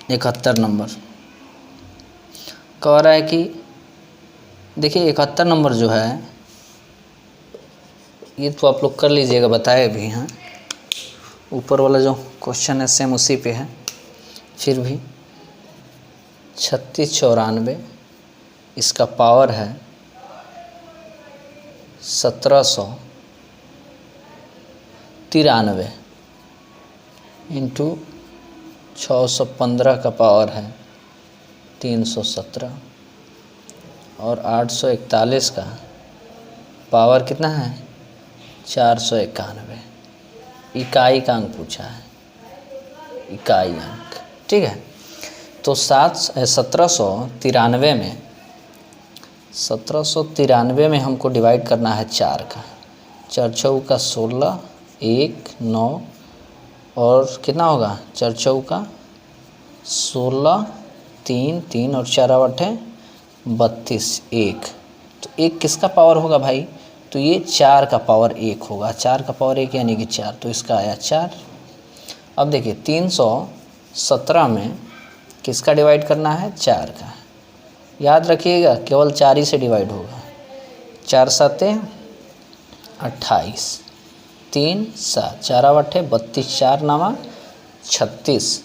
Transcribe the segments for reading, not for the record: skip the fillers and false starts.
71 number कह रहा है कि देखिए 71 नंबर जो है ये तो आप लोग कर लीजिएगा, बताए भी हैं। ऊपर वाला जो क्वेश्चन है सेम उसी पे है, फिर भी 3694 इसका पावर है 1793 इंटू 615 का पावर है 317 और 841 का पावर कितना है 491। इकाई का अंक पूछा है, इकाई अंक। ठीक है, तो 1793 में हमको डिवाइड करना है 4 का, 4 चौ का 16, 1 9 और कितना होगा 4 चौ का 16, 3 3 और 4 8 32, 1। तो 1 किसका पावर होगा भाई, तो ये 4 का पावर 1 होगा। 4 का पावर 1 यानी कि 4, तो इसका आया 4। अब देखिए 317 में किसका डिवाइड करना है 4 का। याद रखिएगा केवल 4 ही से डिवाइड होगा। 4 7 28, 3 7, 4 8 32, 4 9 36,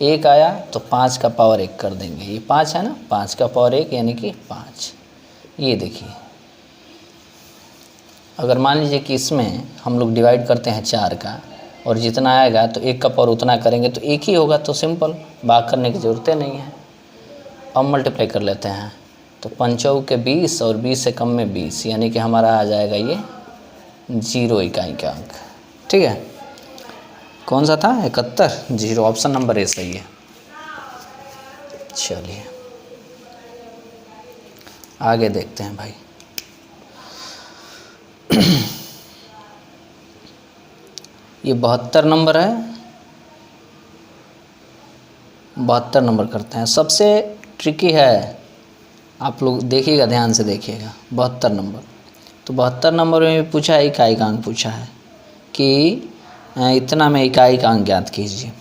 1 आया तो 5 का पावर 1 कर देंगे। ये 5 है ना, 5 का पावर 1 यानी कि 5। ये देखिए अगर मान लीजिए कि इसमें हम लोग डिवाइड करते हैं 4 का और जितना आएगा तो 1 का पावर उतना करेंगे तो 1 ही होगा, तो सिंपल, भाग करने की ज़रूरत नहीं है। अब मल्टीप्लाई कर लेते हैं तो 5 के 20 और 20 से कम में 20 यानी कि हमारा आ जाएगा ये 0 इकाई का अंक। ठीक है, कौन सा था 71, 0, ऑप्शन नंबर ए सही है। चलिए आगे देखते हैं भाई। ये 72 नंबर है, 72 नंबर करते हैं। सबसे ट्रिकी है, आप लोग देखिएगा, ध्यान से देखिएगा। 72 नंबर, तो 72 नंबर में पूछा है इकाई का अंक पूछा है कि इतना में इकाई का अंक ज्ञात कीजिए।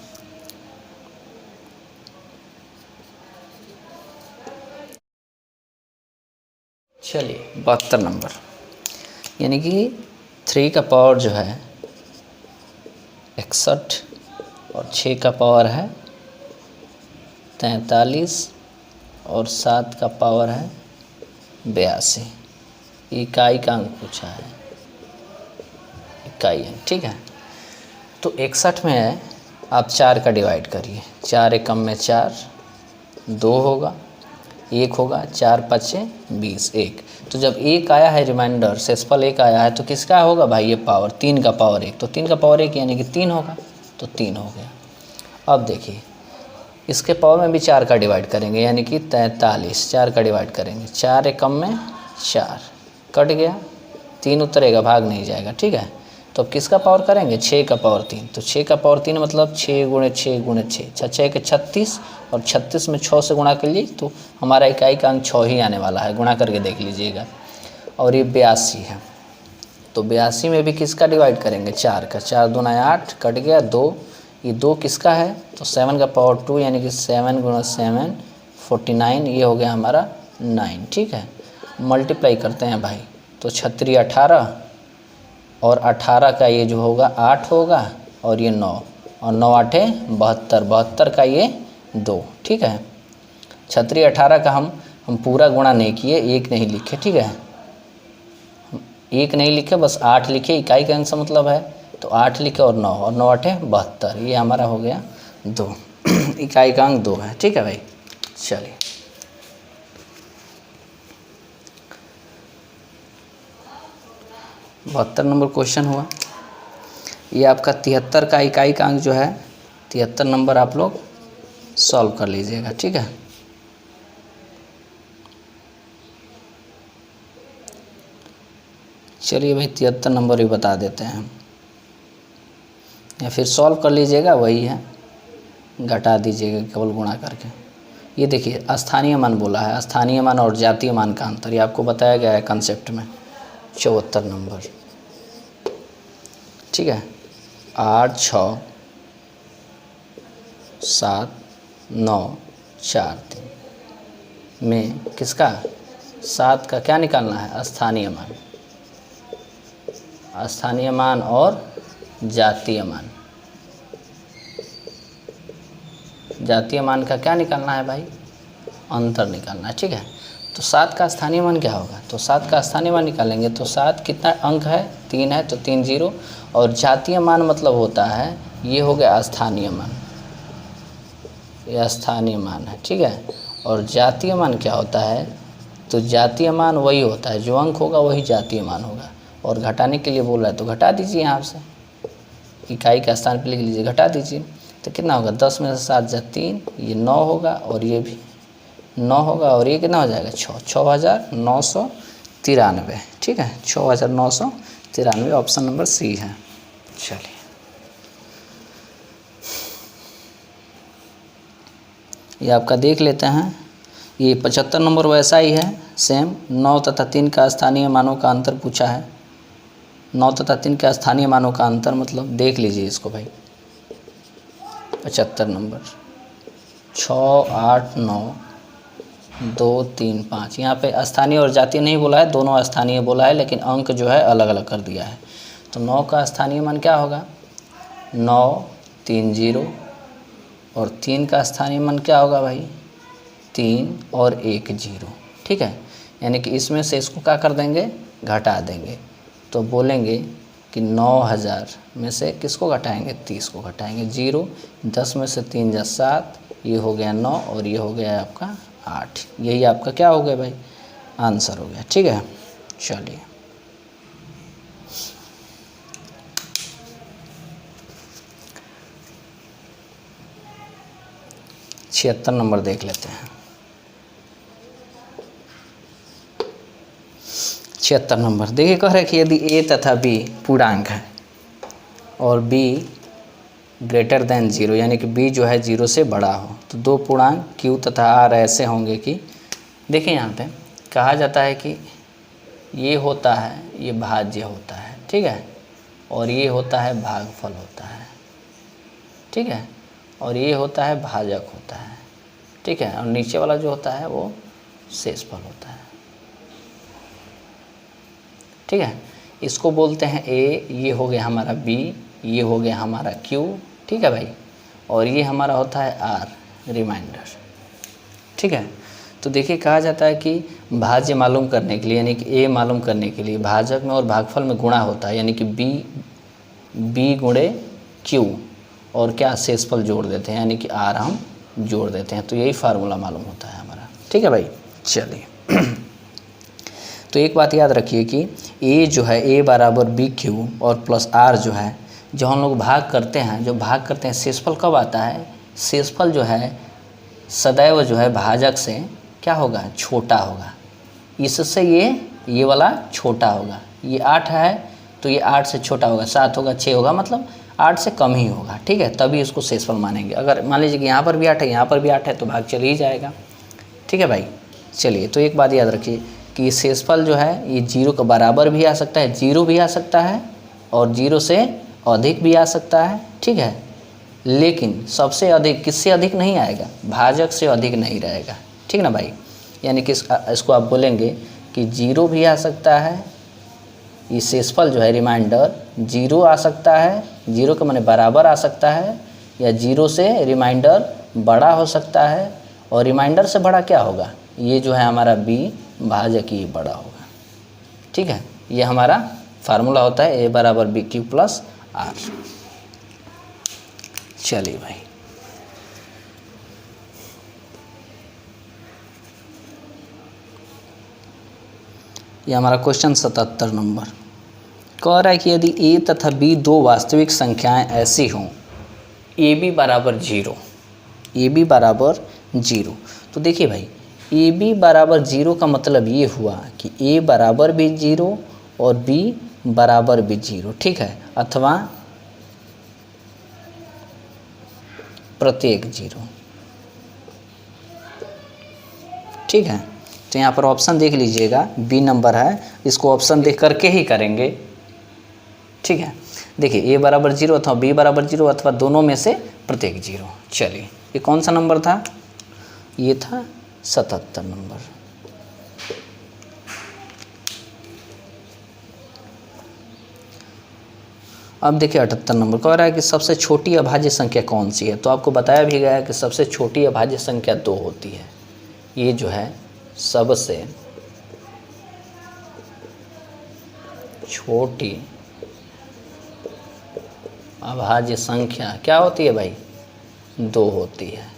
चलिए 72 नंबर यानी कि 3 का पावर जो है 61 और 6 का पावर है 43 और 7 का पावर है 82। इकाई का अंक पूछा है, इकाई अंक। ठीक है, तो 61 में है, आप 4 का डिवाइड करिए। 4 एकम में 4, 2 होगा, 1 होगा, 4 5 20, 1। तो जब 1 आया है रिमाइंडर सेसफल 1 आया है तो किसका होगा भाई ये पावर, 3 का पावर 1। तो 3 का पावर 1 यानी कि 3 होगा, तो 3 हो गया। अब देखिए इसके पावर में भी 4 का डिवाइड करेंगे यानी कि 43, 4 का डिवाइड करेंगे। 4 एकम में 4 कट गया, 3 उतरेगा, भाग नहीं जाएगा। ठीक है, तो अब किसका पावर करेंगे 6 का पावर 3। तो 6 का पावर 3 मतलब 6 गुणे 6 गुणे 6, 6 के 36 और 36 में 6 से गुणा कर लीजिए तो हमारा इकाई का अंक 6 ही आने वाला है। गुणा करके देख लीजिएगा। और ये 82 है, तो 82 में भी किसका डिवाइड करेंगे 4 का। 4 दूना 8 कट गया 2, ये 2 किसका है तो 7 का पावर 2 यानी कि 7 गुणा 7 49, ये हो गया हमारा 9। ठीक है, मल्टीप्लाई करते हैं भाई तो 36 18 और 18 का ये जो होगा 8 होगा और ये 9 और 9 8 72, 72 का ये 2। ठीक है, 36 18 का हम पूरा गुणा नहीं किए, 1 नहीं लिखे। ठीक है, 1 नहीं लिखे, बस 8 लिखे, इकाई का अंक से मतलब है, तो 8 लिखे और 9 8 72, ये हमारा हो गया 2। इकाई का अंक 2 है। ठीक है भाई, चलिए 72 नंबर क्वेश्चन हुआ। ये आपका 73 का इकाई का अंक जो है 73 नंबर आप लोग सॉल्व कर लीजिएगा। ठीक है, चलिए भाई 73 नंबर भी बता देते हैं हम, या फिर सॉल्व कर लीजिएगा, वही है, घटा दीजिएगा केवल गुणा करके। ये देखिए स्थानीय मान बोला है, स्थानीय मान और जातीय मान का अंतर, ये आपको बताया गया है कंसेप्ट में। 74 नंबर, ठीक है, 8 6 7 9 4 3 में किसका 7 का क्या निकालना है, स्थानीय मान, स्थानीय मान और जातीय मान। जातीय मान का क्या निकालना है भाई, अंतर निकालना है। ठीक है, तो 7 का स्थानीय मान क्या होगा, तो 7 का स्थानीय मान निकालेंगे तो 7 कितना अंक है, 3 है, तो 3 0। और जातीय मान मतलब होता है, ये हो गया स्थानीय मान, यह स्थानीय मान है। ठीक है, और जातीय मान क्या होता है, तो जातीय मान वही होता है, जो अंक होगा वही जातीय मान होगा। और घटाने के लिए बोल रहा है तो घटा दीजिए, यहाँ से इकाई का स्थान पर लिख लीजिए, घटा दीजिए। तो कितना होगा, 10 में से 7 जा 3, ये 9 होगा, और ये भी 9 होगा, और ये कितना हो जाएगा 6, 6993। ठीक है, 6993, ऑप्शन नंबर सी है। चलिए, ये आपका देख लेते हैं। ये 75 नंबर वैसा ही है, सेम। 9 तथा 3 का स्थानीय मानों का अंतर पूछा है। 9 तथा 3 का स्थानीय मानों का अंतर मतलब देख लीजिए इसको भाई। 75 नंबर 6 8 9 2 3 5, यहाँ पे स्थानीय और जातीय नहीं बोला है, दोनों स्थानीय बोला है, लेकिन अंक जो है अलग अलग कर दिया है। तो 9 का स्थानीय मान क्या होगा, 9 3 0, और 3 का स्थानीय मान क्या होगा भाई, 3 और 1 0। ठीक है, यानी कि इसमें से इसको क्या कर देंगे, घटा देंगे। तो बोलेंगे कि 9000 में से किसको घटाएंगे, 30 को घटाएंगे। 0, 10 में से 3 जा 7, ये हो गया 9, और ये हो गया आपका 8। यही आपका क्या हो गया भाई, आंसर हो गया। ठीक है, चलिए छिहत्तर नंबर देख लेते हैं। 76 नंबर देखिए, कह रहे कि यदि a तथा b पूर्णांक है और b ग्रेटर देन 0, यानी कि b जो है 0 से बड़ा हो, तो दो पूर्णांक q तथा r ऐसे होंगे कि, देखिए यहाँ पे कहा जाता है कि ये होता है, ये भाज्य होता है। ठीक है, और ये होता है भागफल होता है। ठीक है, और ये होता है भाजक होता है। ठीक है, और नीचे वाला जो होता है वो शेषफल होता है। ठीक है, इसको बोलते हैं a, ये हो गया हमारा b, ये हो गया हमारा q। ठीक है भाई, और ये हमारा होता है r, रिमाइंडर। ठीक है, तो देखिए कहा जाता है कि भाज्य मालूम करने के लिए, यानी कि a मालूम करने के लिए भाजक में और भागफल में गुणा होता है, यानी कि b गुणे q, और क्या शेषफल जोड़ देते हैं, यानी कि r हम जोड़ देते हैं। तो यही फार्मूला मालूम होता है हमारा। ठीक है भाई, चलिए तो एक बात याद रखिए कि a जो है a बराबर बी क्यू और प्लस r जो है, जो हम लोग भाग करते हैं, जो भाग करते हैं, शेषफल कब आता है, शेषफल जो है सदैव जो है भाजक से क्या होगा, छोटा होगा। इससे ये वाला छोटा होगा। ये 8 है तो ये 8 से छोटा होगा, 7 होगा, 6 होगा, मतलब 8 से कम ही होगा। ठीक है, तभी इसको शेषफल मानेंगे। अगर मान लीजिए कि यहाँ पर भी 8 है, यहाँ पर भी 8 है, तो भाग चल ही जाएगा। ठीक है भाई, चलिए तो एक बात याद रखिए कि शेषफल जो है ये 0 के बराबर भी आ सकता है, 0 भी आ सकता है, और 0 से अधिक भी आ सकता है। ठीक है, लेकिन सबसे अधिक किससे अधिक नहीं आएगा, भाजक से अधिक नहीं रहेगा। ठीक ना भाई, यानी कि इसको आप बोलेंगे कि 0 भी आ सकता है, ये शेषफल जो है रिमाइंडर 0 आ सकता है, 0 के माने बराबर आ सकता है, या 0 से रिमाइंडर बड़ा हो सकता है, और रिमाइंडर से बड़ा क्या होगा, ये जो है हमारा b भाजक ही बड़ा होगा। ठीक है, ये हमारा फार्मूला होता है a बराबर बी क्यू प्लस r। चलिए भाई, ये हमारा क्वेश्चन 77 नंबर कह रहा है कि यदि a तथा b दो वास्तविक संख्याएं ऐसी हों, ab बराबर 0, ab बराबर 0, तो देखिए भाई ab बराबर 0 का मतलब ये हुआ कि a बराबर भी 0 और b बराबर भी 0। ठीक है, अथवा प्रत्येक 0। ठीक है, तो यहाँ पर ऑप्शन देख लीजिएगा, बी नंबर है, इसको ऑप्शन देख करके ही करेंगे। ठीक है, देखिए a बराबर 0 अथवा b बराबर 0 अथवा दोनों में से प्रत्येक 0। चलिए ये कौन सा नंबर था? ये था 77 नंबर। अब देखिए 78 नंबर कह रहा है कि सबसे छोटी अभाज्य संख्या कौन सी है। तो आपको बताया भी गया है कि सबसे छोटी अभाज्य संख्या 2 होती है। ये जो है सबसे छोटी अभाज्य संख्या क्या होती है भाई? 2 होती है।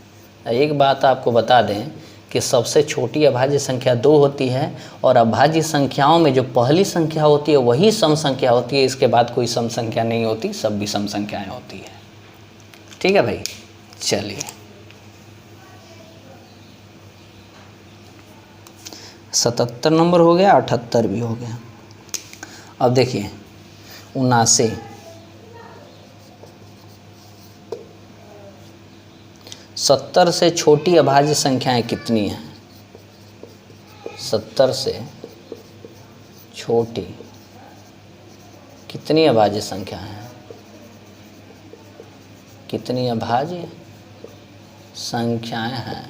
एक बात आपको बता दें कि सबसे छोटी अभाज्य संख्या 2 होती है और अभाज्य संख्याओं में जो पहली संख्या होती है वही सम संख्या होती है, इसके बाद कोई सम संख्या नहीं होती, सब विषम संख्याएं होती है। ठीक है भाई, चलिए 77 नंबर हो गया, 78 भी हो गया। अब देखिए 79, 70 से छोटी अभाज्य संख्याएं कितनी हैं? 70 से छोटी कितनी अभाज्य संख्या हैं? कितनी अभाज्य संख्याएं हैं?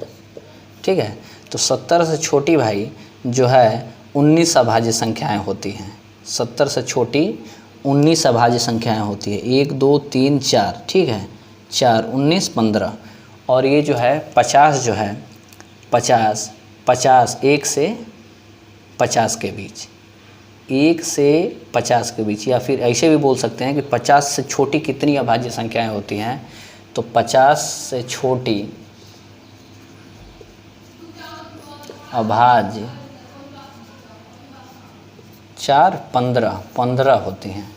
ठीक है, तो 70 से छोटी भाई जो है 19 अभाज्य संख्याएं होती हैं। 70 से छोटी 19 अभाज्य संख्याएं होती है। 1 2 3 4, ठीक है, 4 19 15। और ये जो है 50 जो है 50 1 से 50 के बीच, 1 से 50 के बीच, या फिर ऐसे भी बोल सकते हैं कि 50 से छोटी कितनी अभाज्य संख्याएं होती हैं? तो 50 से छोटी अभाज्य 4 15 होती हैं।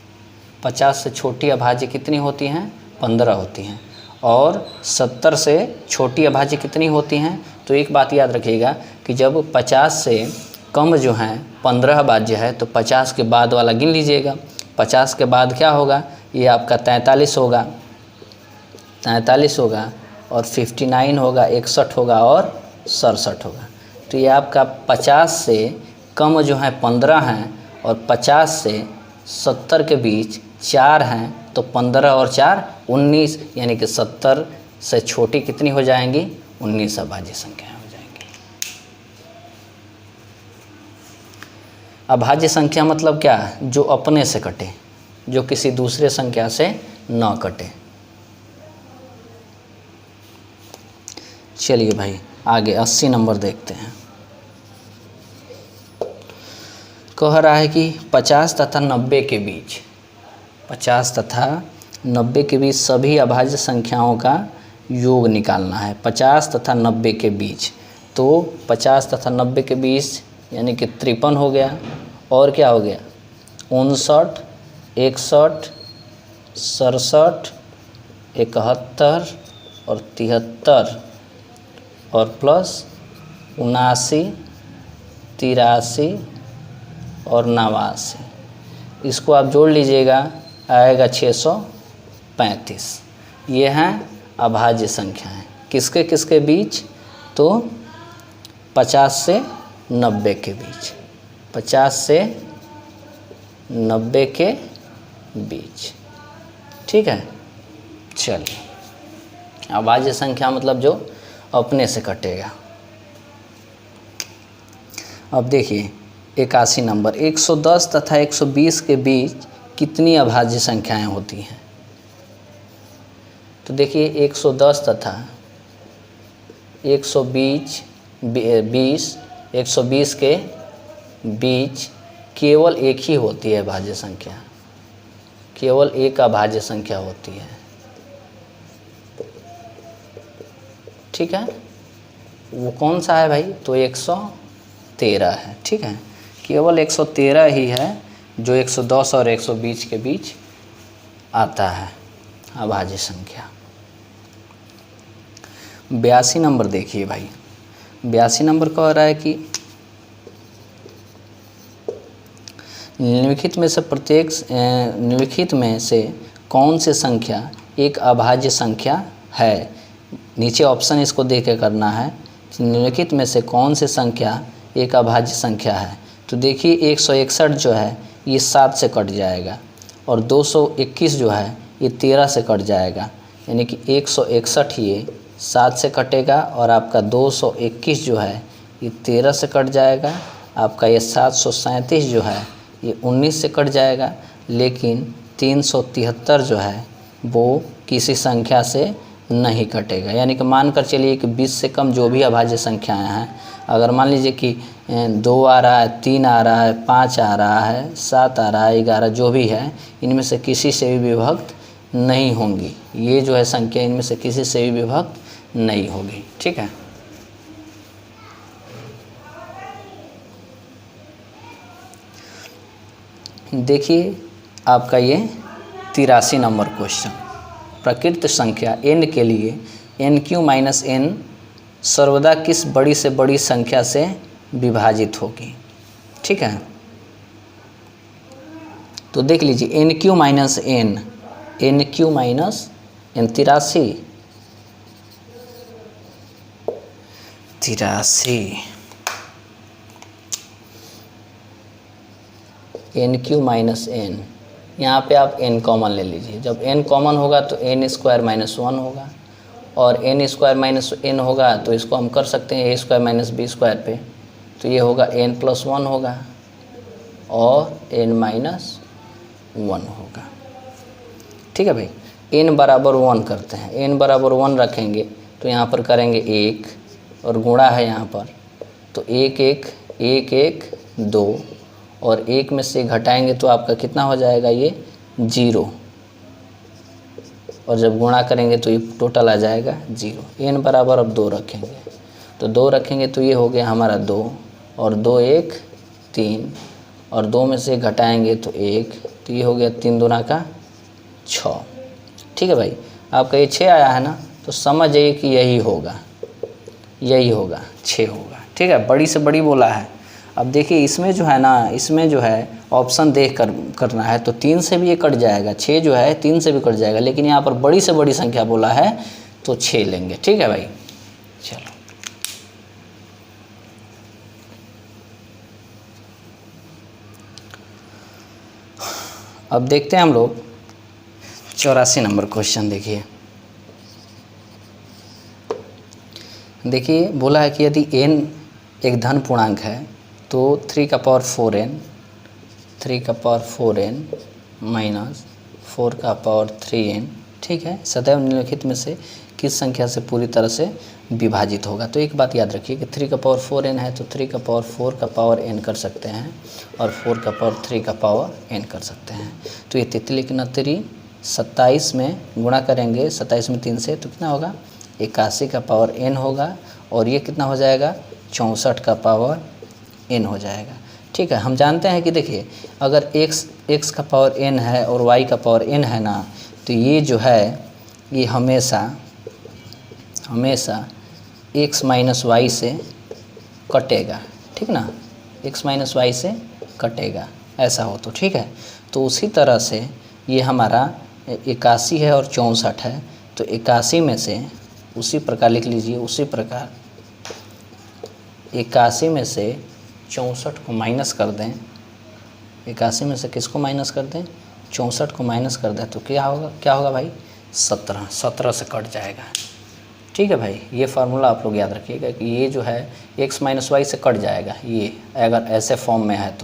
50 से छोटी अभाज्य कितनी होती हैं? 15 होती हैं। और 70 से छोटी अभाज्य कितनी होती हैं? तो एक बात याद रखिएगा कि जब 50 से कम जो हैं 15 अभाज्य है तो 50 के बाद वाला गिन लीजिएगा। 50 के बाद क्या होगा? ये आपका 43 होगा, 43 होगा और 59 होगा, 61 होगा और 67 होगा। तो ये आपका 50 से कम जो है 15 हैं और 50 से 70 के बीच 4 हैं, तो 15 और 4 19, यानी कि 70 से छोटी कितनी हो जाएंगी? 19 अभाज्य संख्याएं हो जाएंगी। अभाज्य संख्या मतलब क्या? जो अपने से कटे, जो किसी दूसरे संख्या से न कटे। चलिए भाई आगे 80 नंबर देखते हैं। कह रहा है कि 50 तथा 90 के बीच, 50 तथा 90 के बीच सभी अभाज्य संख्याओं का योग निकालना है। 50 तथा 90 के बीच, तो 50 तथा 90 के बीच यानी कि 53 हो गया, और क्या हो गया? 59, 61, 67, 71 और 73 और प्लस 79, 83 और 89। इसको आप जोड़ लीजिएगा, आएगा 635। ये हैं अभाज्य संख्याएं। किसके किसके बीच? तो 50 से 90 के बीच, 50 से 90 के बीच। ठीक है, चलिए अभाज्य संख्या मतलब जो अपने से कटेगा। अब देखिए 81 नंबर, 110 तथा 120 के बीच कितनी अभाज्य संख्याएं होती हैं? तो देखिए 110 तथा 120 120 के बीच केवल एक ही होती है अभाज्य संख्या, केवल एक अभाज्य संख्या होती है। ठीक है, वो कौन सा है भाई? तो 113 है। ठीक है, केवल 113 ही है जो 110 और 120 के बीच आता है अभाज्य संख्या। 82 नंबर देखिए भाई, 82 नंबर कह रहा है कि निम्नलिखित में से कौन सी संख्या एक अभाज्य संख्या है? नीचे ऑप्शन इसको देख के करना है। निम्नलिखित में से कौन सी संख्या एक अभाज्य संख्या है? तो देखिए 161 जो है ये 7 से कट जाएगा और 221 जो है ये 13 से कट जाएगा, यानी कि 161 ये 7 से कटेगा और आपका 221 जो है ये 13 से कट जाएगा। आपका ये 737 जो है ये 19 से कट जाएगा, लेकिन 373 जो है वो किसी संख्या से नहीं कटेगा। यानी कि मान कर चलिए कि 20 से कम जो भी अभाज्य संख्याएं हैं, अगर मान लीजिए कि 2 आ रहा है, 3 आ रहा है, 5 आ रहा है, 7 आ रहा है, 11 जो भी है, इनमें से किसी से भी विभक्त नहीं होंगी। ये जो है संख्या इनमें से किसी से भी विभक्त नहीं होगी। ठीक है, देखिए आपका ये 83 नंबर क्वेश्चन। प्रकृत संख्या n के लिए nq-n सर्वदा किस बड़ी से बड़ी संख्या से विभाजित होगी। ठीक है, तो देख लीजिए nq-n 83 nq-n, यहाँ पे आप n कॉमन ले लीजिए। जब n कॉमन होगा तो n² - 1 होगा, और n² - n होगा तो इसको हम कर सकते हैं a² - b² पे, तो ये होगा n+1 होगा और n-1 होगा। ठीक है भाई, n बराबर 1 करते हैं, n बराबर 1 रखेंगे तो यहाँ पर करेंगे 1 और गुणा है यहाँ पर, तो 1 1 1 1 2 और 1 में से घटाएंगे तो आपका कितना हो जाएगा, ये 0, और जब गुणा करेंगे तो ये टोटल आ जाएगा 0। n बराबर अब 2 रखेंगे, तो 2 रखेंगे तो ये हो गया हमारा 2 और 2 1 3 और 2 में से घटाएंगे तो 1, तो ये हो गया 3 दूना का 6। ठीक है भाई, आपका ये 6 आया है ना, तो समझ जाइए कि यही होगा 6 होगा। ठीक है, बड़ी से बड़ी बोला है। अब देखिए इसमें जो है ना, इसमें जो है ऑप्शन देख कर करना है, तो 3 से भी ये कट जाएगा, 6 जो है 3 से भी कट जाएगा, लेकिन यहाँ पर बड़ी से बड़ी संख्या बोला है तो 6 लेंगे। ठीक है भाई, चलो अब देखते हैं हम लोग 84 नंबर क्वेश्चन। देखिए बोला है कि यदि n एक धन पूर्णांक है तो 3⁴n माइनस 4⁴n, ठीक है, सदैव निम्नलिखित में से किस संख्या से पूरी तरह से विभाजित होगा। तो एक बात याद रखिए कि 3⁴n है तो 3⁴ का पावर n कर सकते हैं और 4⁴ का पावर n कर सकते हैं। तो ये तितली की नतरी 27 में गुणा करेंगे, 27 में 3 से, तो कितना होगा 81 का पावर n होगा, और ये कितना हो जाएगा 64 का पावर n हो जाएगा। ठीक है, हम जानते हैं कि देखिए अगर x का पावर n है और y का पावर n है ना, तो ये जो है ये हमेशा x - y से कटेगा। ठीक ना, x - y से कटेगा, ऐसा हो तो ठीक है। तो उसी तरह से ये हमारा 81 है और 64 है, तो 81 में से उसी प्रकार लिख लीजिए, उसी प्रकार 81 में से 64 को माइनस कर दें, 81 में से किसको माइनस कर दें, 64 को माइनस कर दें, तो क्या होगा भाई 17 से कट जाएगा। ठीक है भाई, ये फार्मूला आप लोग याद रखिएगा कि ये जो है x - y से कट जाएगा, ये अगर ऐसे फॉर्म में है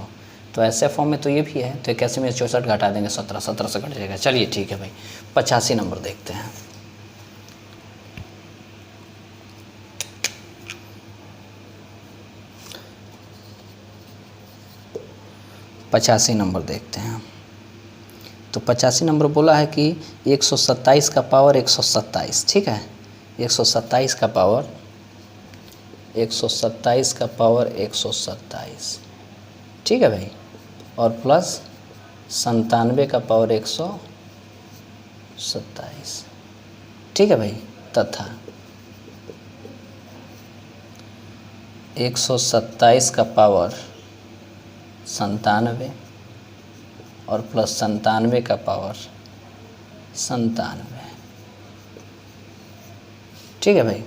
तो ऐसे फॉर्म में तो ये भी है, तो 81 में 64 घटा देंगे 17 से कट जाएगा। चलिए ठीक है भाई, 85 नंबर देखते हैं। पचासी नंबर देखते हैं। तो 85 नंबर बोला है कि 127 का पावर 127, ठीक है, 127 का पावर 127, ठीक है भाई, और प्लस 97 का पावर 127, ठीक है भाई, तथा 127 का पावर 97 और प्लस 97 का पावर 97, ठीक है भाई,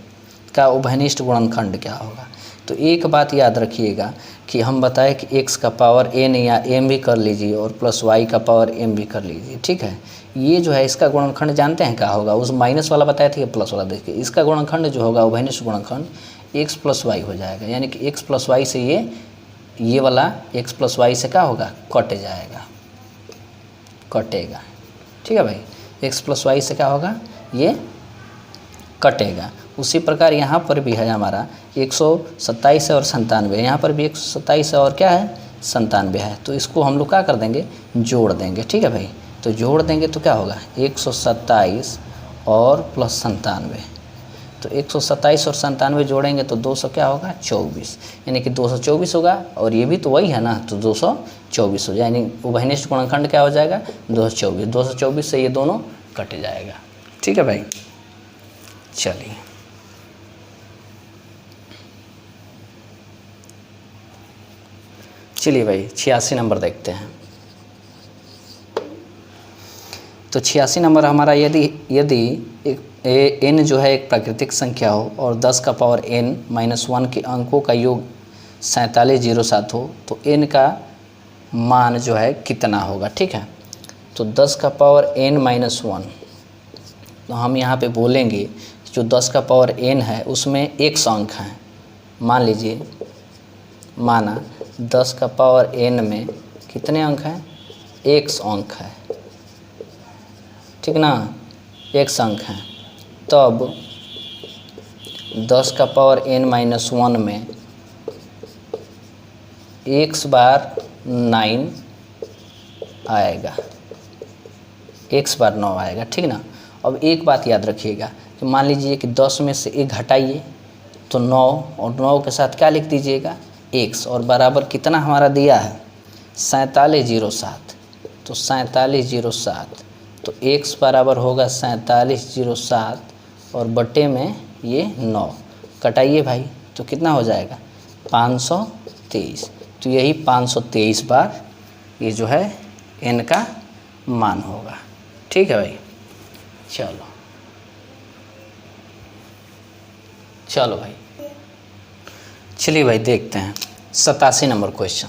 का उभयनिष्ठ गुणनखंड क्या होगा। तो एक बात याद रखिएगा कि हम बताए कि x का पावर n या m भी कर लीजिए और प्लस y का पावर m भी कर लीजिए, ठीक है। ये जो है इसका गुणनखंड जानते हैं क्या होगा, उस माइनस वाला बताया था, प्लस वाला देखिए, इसका गुणनखंड जो होगा उभयनिष्ठ गुणनखंड x प्लस वाई हो जाएगा, यानी कि x प्लस वाई से ये वाला x प्लस वाई से क्या होगा, कट जाएगा, कटेगा, ठीक है भाई। x प्लस वाई से क्या होगा, ये कटेगा। उसी प्रकार यहाँ पर भी है हमारा 127 और 97, यहाँ पर भी 127 और क्या है 97 है, तो इसको हम लोग क्या कर देंगे, जोड़ देंगे, ठीक है भाई। तो जोड़ देंगे तो क्या होगा 127 और प्लस 97, तो 127 और 97 जोड़ेंगे तो 200 क्या होगा 24, यानी कि 224 होगा, और ये भी तो वही है ना, तो 224 हो जाए, यानी उभयनिष्ठ गुणनखंड क्या हो जाएगा 224, 224 से ये दोनों कट जाएगा, ठीक है भाई। चलिए भाई 86 नंबर देखते हैं। तो 86 नंबर हमारा, यदि n जो है एक प्राकृतिक संख्या हो और 10 का पावर n-1 के अंकों का योग 4707 हो, तो n का मान जो है कितना होगा, ठीक है। तो 10 का पावर n-1, तो हम यहाँ पे बोलेंगे जो 10 का पावर n है उसमें 100 अंक हैं। मान लीजिए, माना 10 का पावर n में कितने अंक हैं, 100 अंक है, ठीक ना, 100 अंक हैं। तब 10 का पावर n-1 में 1 बार 9 आएगा, 1 बार 9 आएगा, ठीक ना। अब एक बात याद रखिएगा कि मान लीजिए कि 10 में से 1 घटाइए तो 9, और 9 के साथ क्या लिख दीजिएगा 100, और बराबर कितना हमारा दिया है 4707, तो 4707, तो x बराबर होगा 4707 और बटे में ये 9, कटाइए भाई तो कितना हो जाएगा 523, तो यही 523 बार ये जो है n का मान होगा, ठीक है भाई। चलो भाई, चलिए भाई देखते हैं 87 नंबर क्वेश्चन।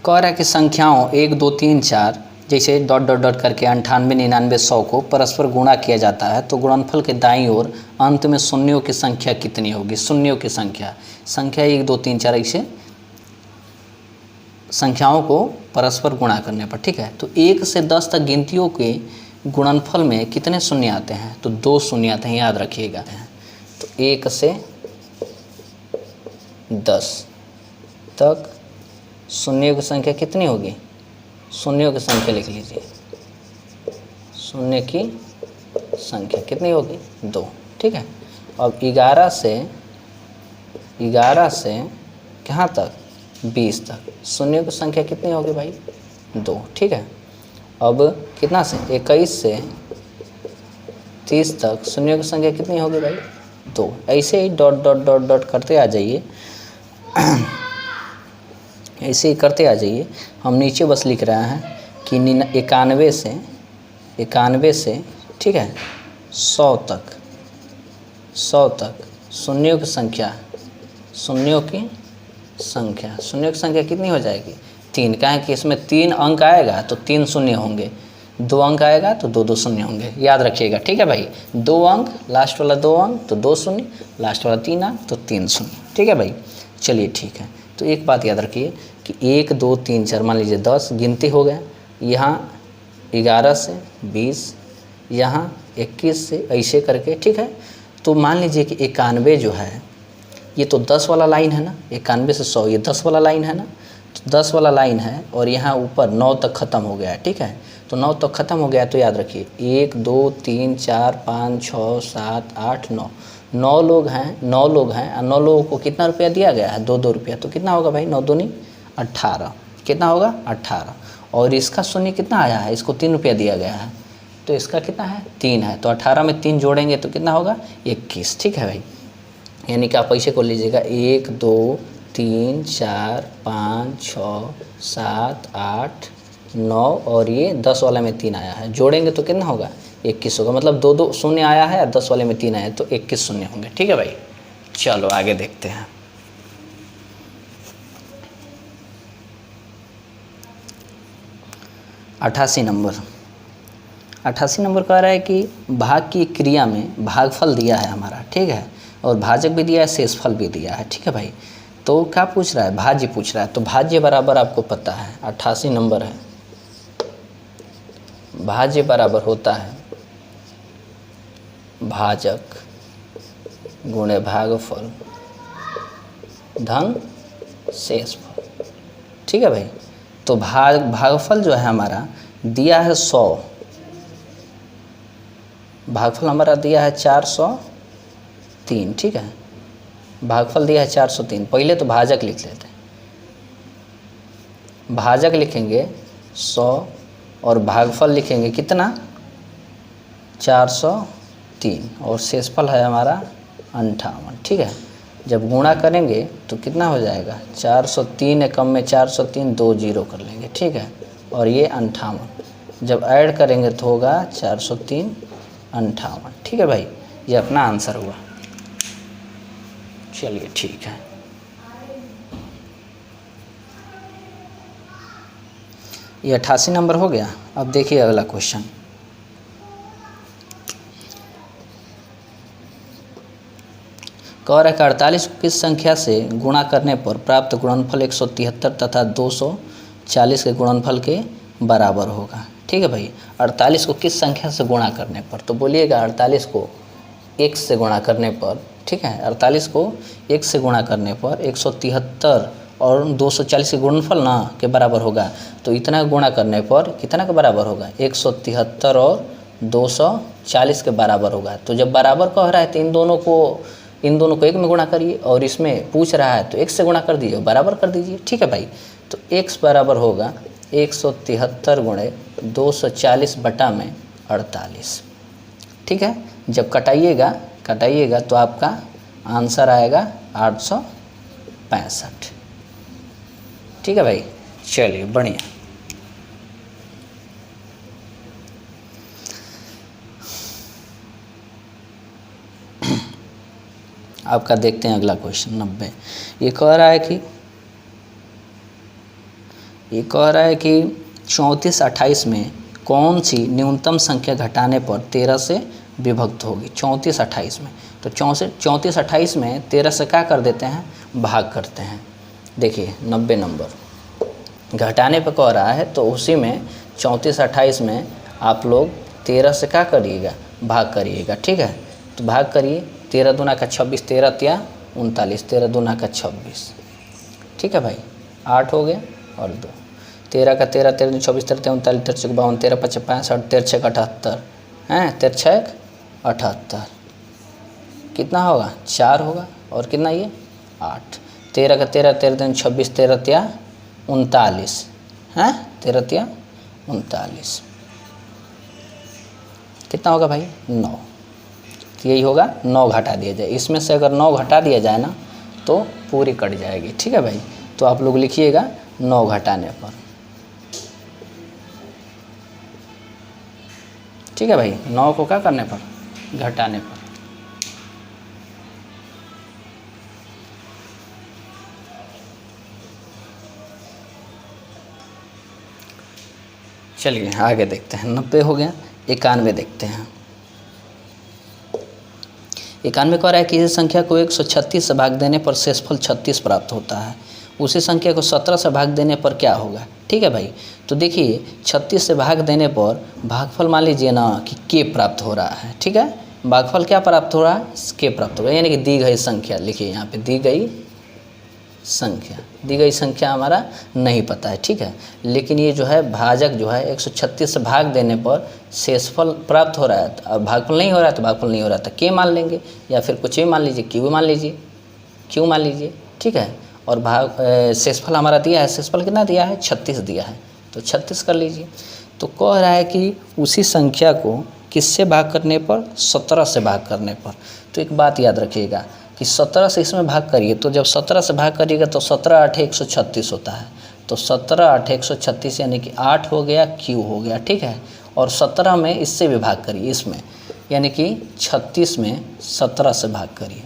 कह रहा है कि संख्याओं 1 2 3 4 जैसे डॉट डॉट डॉट करके 98 99 100 को परस्पर गुणा किया जाता है, तो गुणनफल के दाईं ओर अंत में शून्यों की संख्या कितनी होगी। शून्यों की संख्या 1 2 3 4 ऐसे संख्याओं को परस्पर गुणा करने पर, ठीक है। तो 1 से 10 तक गिनतियों के गुणनफल में कितने शून्य आते हैं, तो 2 शून्य आते हैं, याद रखिएगा। तो 1 से 10 तक शून्यों की संख्या कितनी होगी, शून्यों की संख्या लिख लीजिए, शून्य की संख्या कितनी होगी 2, ठीक है। अब 11 से कहाँ तक 20 तक शून्यों की संख्या कितनी होगी भाई 2, ठीक है। अब कितना से 21 से 30 तक शून्यों की संख्या कितनी होगी भाई 2। ऐसे ही डॉट डॉट डॉट डॉट करते आ जाइए, ऐसे ही करते आ जाइए। हम नीचे बस लिख रहे हैं कि 91 से ठीक है 100 तक शून्यों की संख्या कितनी हो जाएगी 3। क्या है कि इसमें 3 अंक आएगा तो 3 शून्य होंगे, 2 अंक आएगा तो 2 2 शून्य होंगे, याद रखिएगा, ठीक है भाई। 2 अंक लास्ट वाला 2 अंक तो 2 शून्य, लास्ट वाला 3 अंक तो 3 शून्य, ठीक है भाई। चलिए ठीक है, तो एक बात याद रखिए कि 1 2 3 4 मान लीजिए 10 गिनती हो गया, यहाँ 11 से 20, यहाँ 21 से ऐसे करके, ठीक है। तो मान लीजिए कि 91 जो है ये तो 10 वाला लाइन है ना, 91 से 100 ये 10 वाला लाइन है ना, तो 10 वाला लाइन है और यहाँ ऊपर 9 तक ख़त्म हो गया है, ठीक है। तो 9 तक ख़त्म हो गया है, तो याद रखिए 1 2 3 4 5 6 7 8 9, 9 लोग हैं, 9 लोगों को कितना रुपया दिया गया है 2 रुपया, तो कितना होगा भाई 9 दूनी 18, कितना होगा 18। और इसका शून्य कितना आया है, इसको 3 रुपया दिया गया है, तो इसका कितना है 3 है, तो 18 में 3 जोड़ेंगे तो कितना होगा 21, ठीक है भाई। यानी कि आप ऐसे को लीजिएगा 1 2 3 4 5 6 7 8 9 और ये 10 वाला में 3 आया है, जोड़ेंगे तो कितना होगा 21 होगा, मतलब 2 शून्य आया है, 10 वाले में 3 आया है, तो 21 शून्य होंगे। ठीक है भाई, चलो आगे देखते हैं। 88 नंबर। 88 नंबर कह रहा है कि भाग की क्रिया में भागफल दिया है हमारा, ठीक है, और भाजक भी दिया है, शेषफल भी दिया है। ठीक है भाई, तो क्या पूछ रहा है? भाज्य पूछ रहा है। तो भाज्य बराबर आपको पता है 88 नंबर है, भाज्य बराबर होता है भाजक गुणे भागफल धन शेषफल। ठीक है भाई, तो भागफल जो है हमारा दिया है 100, भागफल हमारा दिया है 403। ठीक है, भागफल दिया है 403। पहले तो भाजक लिख लेते हैं, भाजक लिखेंगे 100 और भागफल लिखेंगे कितना 403 और शेषफल है हमारा 58। ठीक है, जब गुणा करेंगे तो कितना हो जाएगा 403 कम में 403, 2 जीरो कर लेंगे। ठीक है, और ये 58, जब ऐड करेंगे तो होगा 403 58। ठीक है भाई, ये अपना आंसर हुआ। चलिए ठीक है, ये 88 नंबर हो गया। अब देखिए अगला क्वेश्चन। कह रहा है कि 48 को किस संख्या से गुणा करने पर प्राप्त गुणनफल 173 तथा 240 के गुणनफल के बराबर होगा। ठीक है भाई, 48 को किस संख्या से गुणा करने पर, तो बोलिएगा 48 को 1 से गुणा करने पर। ठीक है, 48 को 1 से गुणा करने पर 173 और 240 के गुणनफल ना के बराबर होगा। तो इतना गुणा करने पर कितना के बराबर होगा 173 और 240 के बराबर होगा। तो जब बराबर कह रहा है तो इन दोनों को 1 में गुणा करिए, और इसमें पूछ रहा है तो 1 से गुणा कर दीजिए, बराबर कर दीजिए। ठीक है भाई, तो x बराबर होगा 173 गुणे 240 बटा में 48। ठीक है, जब कटाइएगा तो आपका आंसर आएगा 865। ठीक है भाई, चलिए बढ़िया। आपका देखते हैं अगला क्वेश्चन 90। ये कह रहा है कि 34 28 में कौन सी न्यूनतम संख्या घटाने पर 13 से विभक्त होगी। 34 28 में, तो 34 28 में 13 से क्या कर देते हैं, भाग करते हैं। देखिए 90 नंबर घटाने पर कह रहा है, तो उसी में 34 28 में आप लोग 13 से क्या करिएगा, भाग करिएगा। ठीक है, तो भाग करिए, 13 दूना का 26, 13 तिया 39, 13 दूना का 26। ठीक है भाई, 8 हो गया और 2, 13 का 13, 13 दूनी 24, 13 39, 13 चौक 52, 13 पच्चीस 65, 13 छः 78 हैं, 13 छः 78 कितना होगा 4 होगा, और कितना ये 8। 13 का 13, 13 दूनी 26, 13 तिया 39 हैं, 13 तिया 39 कितना होगा भाई 9। यही होगा 9 घटा दिया जाए, इसमें से अगर 9 घटा दिया जाए ना तो पूरी कट जाएगी। ठीक है भाई, तो आप लोग लिखिएगा 9 घटाने पर। ठीक है भाई, 9 को क्या करने पर, घटाने पर। चलिए आगे देखते हैं। 90 हो गया, 91 देखते हैं। 91 कह रहा है कि इस संख्या को 136 से भाग देने पर शेषफल 36 प्राप्त होता है। उसी संख्या को 17 से भाग देने पर क्या होगा। ठीक है भाई, तो देखिए 36 से भाग देने पर भागफल मान लीजिए ना कि के प्राप्त हो रहा है। ठीक है, भागफल क्या प्राप्त हो रहा है, के प्राप्त होगा, यानी कि दी गई संख्या। लिखिए यहाँ पे दी गई संख्या हमारा नहीं पता है। ठीक है, लेकिन ये जो है भाजक जो है 136 से भाग देने पर शेषफल प्राप्त हो रहा है। अब भागफल नहीं हो रहा है तो भागफल नहीं हो रहा था के मान लेंगे, या फिर कुछ भी मान लीजिए, क्यू मान लीजिए। ठीक है, और शेषफल हमारा दिया है, शेषफल कितना दिया है 36 दिया है, तो 36 कर लीजिए। तो कह रहा है कि उसी संख्या को किससे भाग करने पर, 17 से भाग करने पर। तो एक बात याद रखिएगा कि 17 से इसमें भाग करिए, तो जब 17 से भाग करिएगा तो 17 8 136 होता है। तो 17 8 136 यानी कि 8 हो गया, क्यू हो गया। ठीक है, और 17 में इससे भी भाग करिए इसमें, यानी कि 36 में 17 से भाग करिए।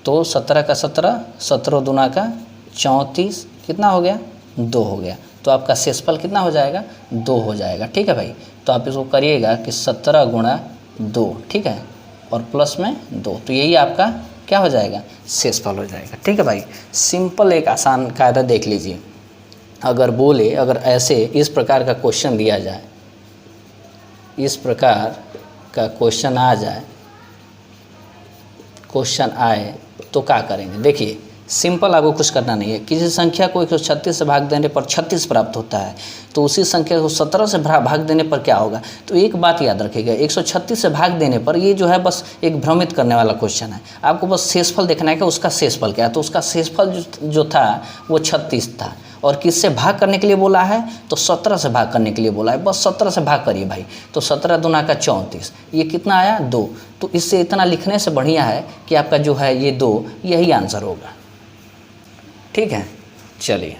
तो 17 का 17, 17 दूना का 34, कितना हो गया 2 हो गया। तो आपका शेषफल कितना हो जाएगा 2 हो जाएगा। ठीक है भाई, तो आप इसको करिएगा कि 17 गुणा 2, ठीक है, और प्लस में 2, तो यही आपका क्या हो जाएगा शेषफल हो जाएगा। ठीक है भाई, सिंपल एक आसान कायदा देख लीजिए। अगर बोले, अगर ऐसे इस प्रकार का क्वेश्चन दिया जाए, इस प्रकार का क्वेश्चन आ जाए, क्वेश्चन आए तो क्या करेंगे। देखिए सिंपल, आपको कुछ करना नहीं है। किसी संख्या को 136 से भाग देने पर 36 प्राप्त होता है, तो उसी संख्या को 17 से भाग देने पर क्या होगा। तो एक बात याद रखिएगा, 136 से भाग देने पर ये जो है बस एक भ्रमित करने वाला क्वेश्चन है। आपको बस शेषफल देखना है कि उसका शेषफल क्या है। तो उसका शेषफल जो था वो 36 था, और किससे भाग करने के लिए बोला है, तो 17 से भाग करने के लिए बोला है। बस 17 से भाग करिए भाई। तो 17 दूना का 34, ये कितना आया 2। तो इससे इतना लिखने से बढ़िया है कि आपका जो है ये 2, यही आंसर होगा। ठीक है, चलिए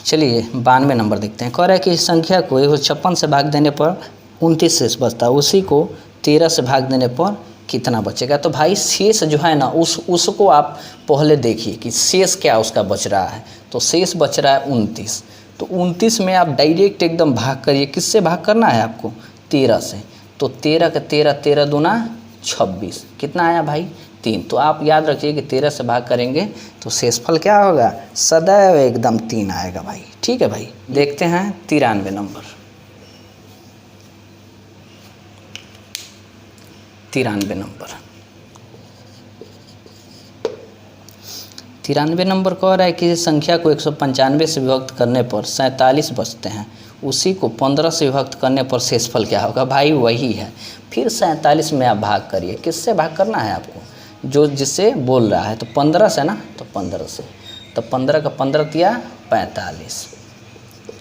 चलिए 92 नंबर देखते हैं। कह रहा है कि इस संख्या को 156 से भाग देने पर 29 शेष बचता है, उसी को 13 से भाग देने पर कितना बचेगा। तो भाई शेष जो है ना उसको आप पहले देखिए कि शेष क्या उसका बच रहा है। तो शेष बच रहा है 29। तो 29 में आप डायरेक्ट एकदम भाग करिए। किससे भाग करना है आपको, 13 से। तो 13 का 13, 13 दूना 26, कितना आया भाई 3। तो आप याद रखिए कि 13 से भाग करेंगे तो शेषफल क्या होगा, सदैव एकदम 3 आएगा भाई। ठीक है भाई, देखते हैं 93 नंबर। 93 नंबर, 93 नंबर कह रहा है कि संख्या को 195 से विभक्त करने पर 47 बचते हैं, उसी को 15 से विभक्त करने पर शेषफल क्या होगा। भाई वही है, फिर 47 में आप भाग करिए। किससे भाग करना है आपको, जो जिससे बोल रहा है। तो 15 से ना, तो 15 से, तो 15 का 15 दिया 45,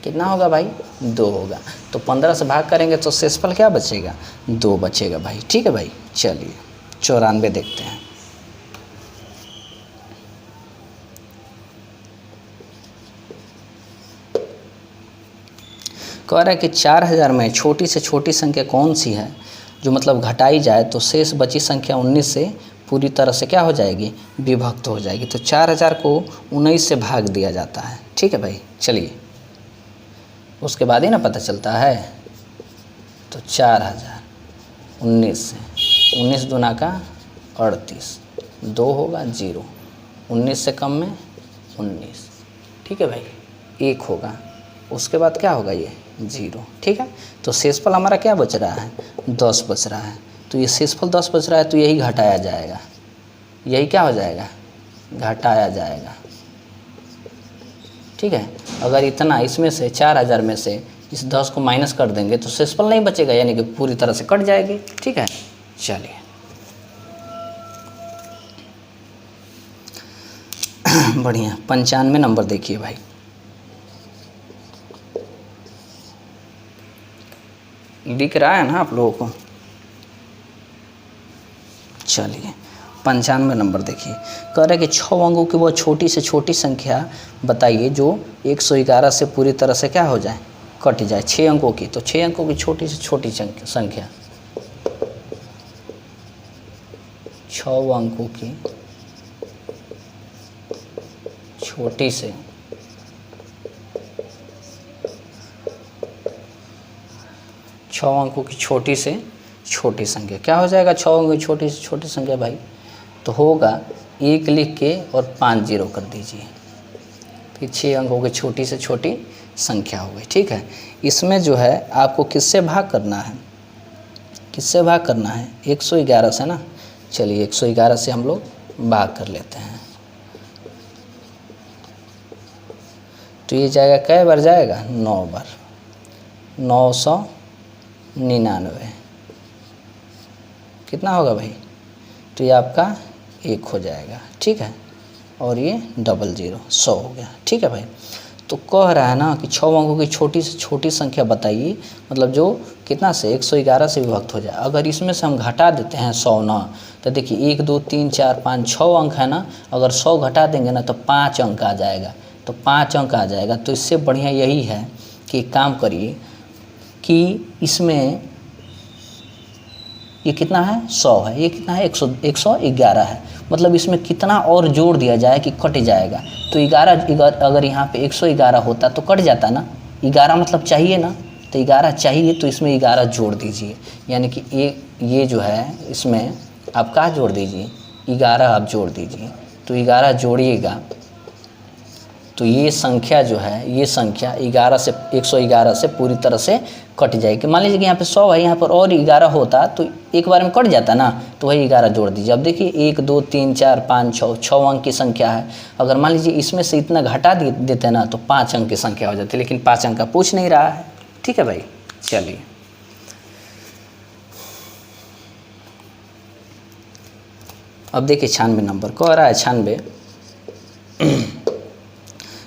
कितना होगा भाई 2 होगा। तो 15 से भाग करेंगे तो शेषफल क्या बचेगा 2 बचेगा भाई। ठीक है भाई, चलिए 94 देखते हैं। कह रहा है कि 4000 में छोटी से छोटी संख्या कौन सी है जो मतलब घटाई जाए तो शेष बची संख्या 19 से पूरी तरह से क्या हो जाएगी, विभक्त हो जाएगी। तो 4000 को 19 से भाग दिया जाता है। ठीक है भाई, चलिए उसके बाद ही ना पता चलता है। तो 4000 19 से, 19 दूना का 38, 2 होगा 0, 19 से कम में 19। ठीक है भाई, 1 होगा, उसके बाद क्या होगा ये 0। ठीक है, तो शेषफल हमारा क्या बच रहा है 10 बच रहा है। तो ये शेषफल 10 बच रहा है, तो यही घटाया जाएगा, यही क्या हो जाएगा घटाया जाएगा। ठीक है, अगर इतना इसमें से 4000 में से इस 10 को माइनस कर देंगे तो शेषफल नहीं बचेगा, यानी कि पूरी तरह से कट जाएगी। ठीक है, चलिए बढ़िया 95 नंबर देखिए भाई। दिख रहा है ना आप लोगों को। चलिए 95 नंबर देखिए। कह रहा है कि 6 अंकों की वो छोटी से छोटी संख्या बताइए जो 111 से पूरी तरह से क्या हो जाए, कट जाए। 6 अंकों की, तो 6 अंकों की छोटी से छोटी संख्या, 6 अंकों की छोटी से छः अंकों की छोटी से छोटी संख्या क्या हो जाएगा। 6 अंकों की छोटी से छोटी संख्या भाई तो होगा 1 लिख के और 5 जीरो कर दीजिए, फिर 6 अंकों की छोटी से छोटी संख्या हो गई। ठीक है, इसमें जो है आपको किससे भाग करना है, किससे भाग करना है 111 से ना। चलिए 111 से हम लोग भाग कर लेते हैं। तो ये जाएगा कै बार जाएगा 9 बार, 999 कितना होगा भाई। तो ये आपका 1 हो जाएगा। ठीक है, और ये 00 100 हो गया। ठीक है भाई, तो कह रहा है ना कि 6 अंकों की छोटी से छोटी संख्या बताइए, मतलब जो कितना से 111 से विभक्त हो जाए। अगर इसमें से हम घटा देते हैं 100 ना, तो देखिए 1 2 3 4 5 6 अंक है ना, अगर 100 घटा देंगे ना तो 5 अंक आ जाएगा, तो 5 अंक आ जाएगा। तो इससे बढ़िया यही है कि एक काम करिए कि इसमें ये कितना है 100 है, ये कितना है 111 है, मतलब इसमें कितना और जोड़ दिया जाए कि कट जाएगा। तो 11 अगर यहाँ पे 111 होता तो कट जाता ना, 11 मतलब चाहिए ना, तो 11 चाहिए तो इसमें 11 जोड़ दीजिए, यानी कि ये जो है इसमें आप क्या जोड़ दीजिए, 11 आप जोड़ दीजिए। तो 11 जोड़िएगा तो ये संख्या जो है, ये संख्या 11 से 111 से पूरी तरह से कट जाएगी। मान लीजिए कि यहाँ पे 100 है, यहाँ पर और 11 होता तो एक बार में कट जाता ना, तो वही 11 जोड़ दीजिए। अब देखिए 1 2 3 4 5 6 अंक की संख्या है, अगर मान लीजिए इसमें से इतना घटा देते ना तो 5 अंक की संख्या हो जाती, लेकिन 5 अंक का पूछ नहीं रहा है। ठीक है भाई, चलिए अब देखिए 96 नंबर कह रहा है, 96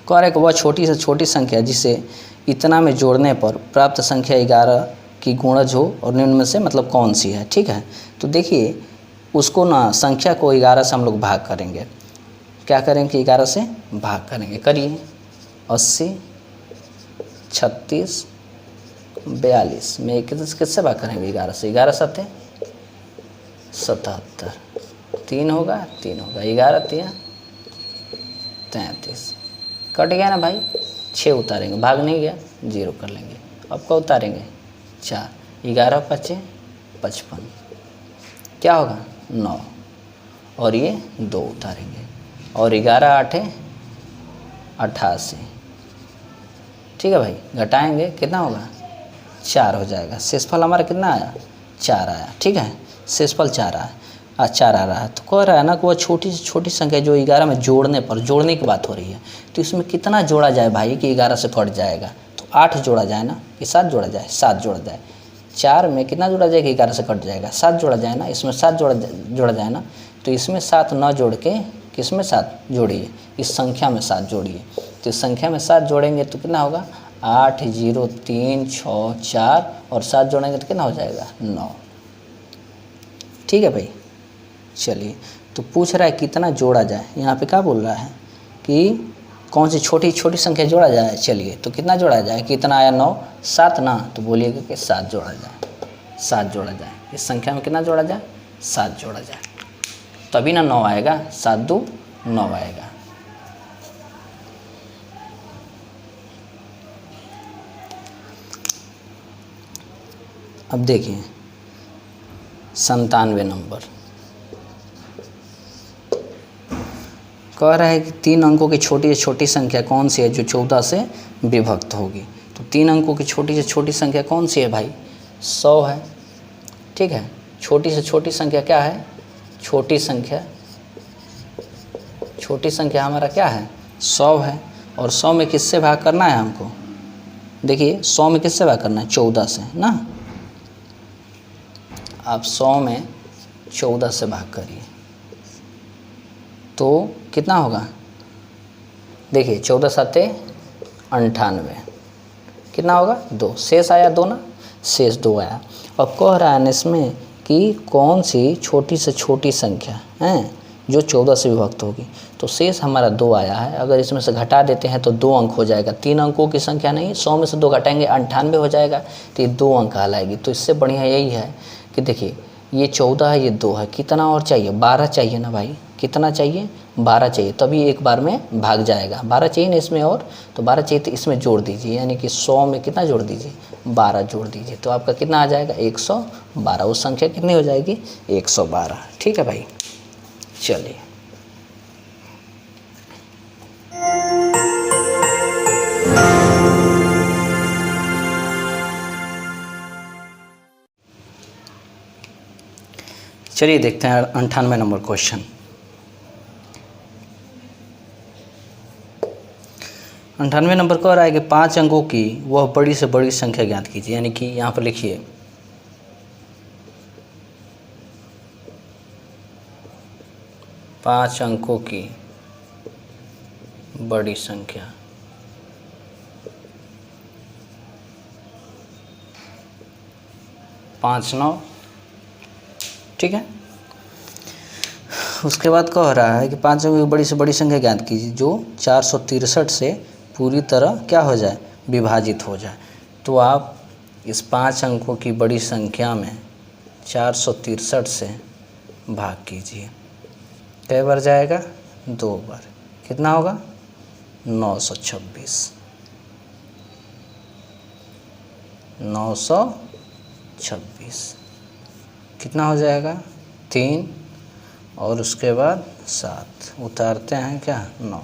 कह रहा है कि वह छोटी से छोटी संख्या जिसे इतना में जोड़ने पर प्राप्त संख्या 11 की गुणज हो और निम्न में से मतलब कौन सी है। ठीक है, तो देखिए उसको ना संख्या को 11 से हम लोग भाग करेंगे। क्या करेंगे, 11 से भाग करेंगे। करिए 80 36 42 में किससे भाग करेंगे, 11 से। 11 7 77, 3 होगा 3 होगा, 11 3 33, कट गया ना भाई। 6 उतारेंगे, भाग नहीं गया, 0 कर लेंगे। अब क्या उतारेंगे, 4, 11 5 55, क्या होगा 9, और ये 2 उतारेंगे, और 11 8 88। ठीक है भाई, घटाएंगे कितना होगा, 4 हो जाएगा। शेषफल हमारा कितना आया, 4 आया। ठीक है, शेषफल 4 आया, 4 आ रहा है। तो कह रहा है ना कि वह छोटी से छोटी संख्या जो 11 में जोड़ने की बात हो रही है, तो इसमें कितना जोड़ा जाए भाई कि 11 से कट जाएगा। तो 8 जोड़ा जाए ना कि 7 जोड़ा जाए, 7 जोड़ा जाए। 4 में कितना जोड़ा जाए कि 11 से कट जाएगा, 7 जोड़ा जाए ना, इसमें 7 जोड़ा जाए ना। तो इसमें 7 न जोड़ के किसमें 7 जोड़िए, इस संख्या में 7 जोड़िए। तो इस संख्या में 7 जोड़ेंगे तो कितना होगा, 8 0 3 6 4, और 7 जोड़ेंगे तो कितना हो जाएगा, 9। ठीक है भाई, चलिए तो पूछ रहा है कितना जोड़ा जाए। यहाँ पे क्या बोल रहा है कि कौन सी छोटी छोटी संख्या जोड़ा जाए। चलिए तो कितना जोड़ा जाए, कितना आया 9, 7 ना, तो बोलिएगा कि 7 जोड़ा जाए, 7 जोड़ा जाए। इस संख्या में कितना जोड़ा जाए, 7 जोड़ा जाए, तभी ना 9 आएगा, 7 2 9 आएगा। अब देखिए 97 नंबर कह रहा है कि 3 अंकों की छोटी से छोटी संख्या कौन सी है जो 14 से विभक्त होगी। तो 3 अंकों की छोटी से छोटी संख्या कौन सी है भाई, 100 है। ठीक है, छोटी से छोटी संख्या क्या है, छोटी संख्या हमारा क्या है, 100 है। और 100 में किससे भाग करना है हमको, देखिए 100 में किससे भाग करना है, 14 से ना। आप 100 में 14 से भाग करिए तो कितना होगा, देखिए 14 7 98, कितना होगा 2, शेष आया 2 ना, शेष 2 आया। अब कह रहा है इसमें कि कौन सी छोटी से छोटी संख्या है जो 14 से विभक्त होगी। तो शेष हमारा 2 आया है, अगर इसमें से घटा देते हैं तो 2 अंक हो जाएगा। 3 अंकों की संख्या नहीं, 100 में से 2 घटाएंगे 98 हो जाएगा, तो ये 2 अंक कहलाएगी। तो इससे बढ़िया यही है कि देखिए ये 14 है, ये 2 है, कितना और चाहिए, 12 चाहिए ना भाई, कितना चाहिए, 12 चाहिए, तभी एक बार में भाग जाएगा। 12 चाहिए ना इसमें, और तो 12 चाहिए तो इसमें जोड़ दीजिए, यानी कि 100 में कितना जोड़ दीजिए, 12 जोड़ दीजिए, तो आपका कितना आ जाएगा 112। उस संख्या कितनी हो जाएगी, 112। ठीक है भाई, चलिए चलिए देखते हैं 98 नंबर क्वेश्चन। 98 नंबर कह रहा है कि 5 अंकों की वह बड़ी से बड़ी संख्या ज्ञात कीजिए, यानी कि यहाँ पर लिखिए 5 अंकों की बड़ी संख्या 5 9, ठीक है। उसके बाद कह रहा है कि 5 अंकों की बड़ी से बड़ी संख्या ज्ञात कीजिए जो 463 से पूरी तरह क्या हो जाए, विभाजित हो जाए। तो आप इस 5 अंकों की बड़ी संख्या में 463 से भाग कीजिए। कई बार जाएगा, 2 बार। कितना होगा, 926। 926 कितना हो जाएगा, 3 और उसके बाद 7, उतारते हैं क्या, 9।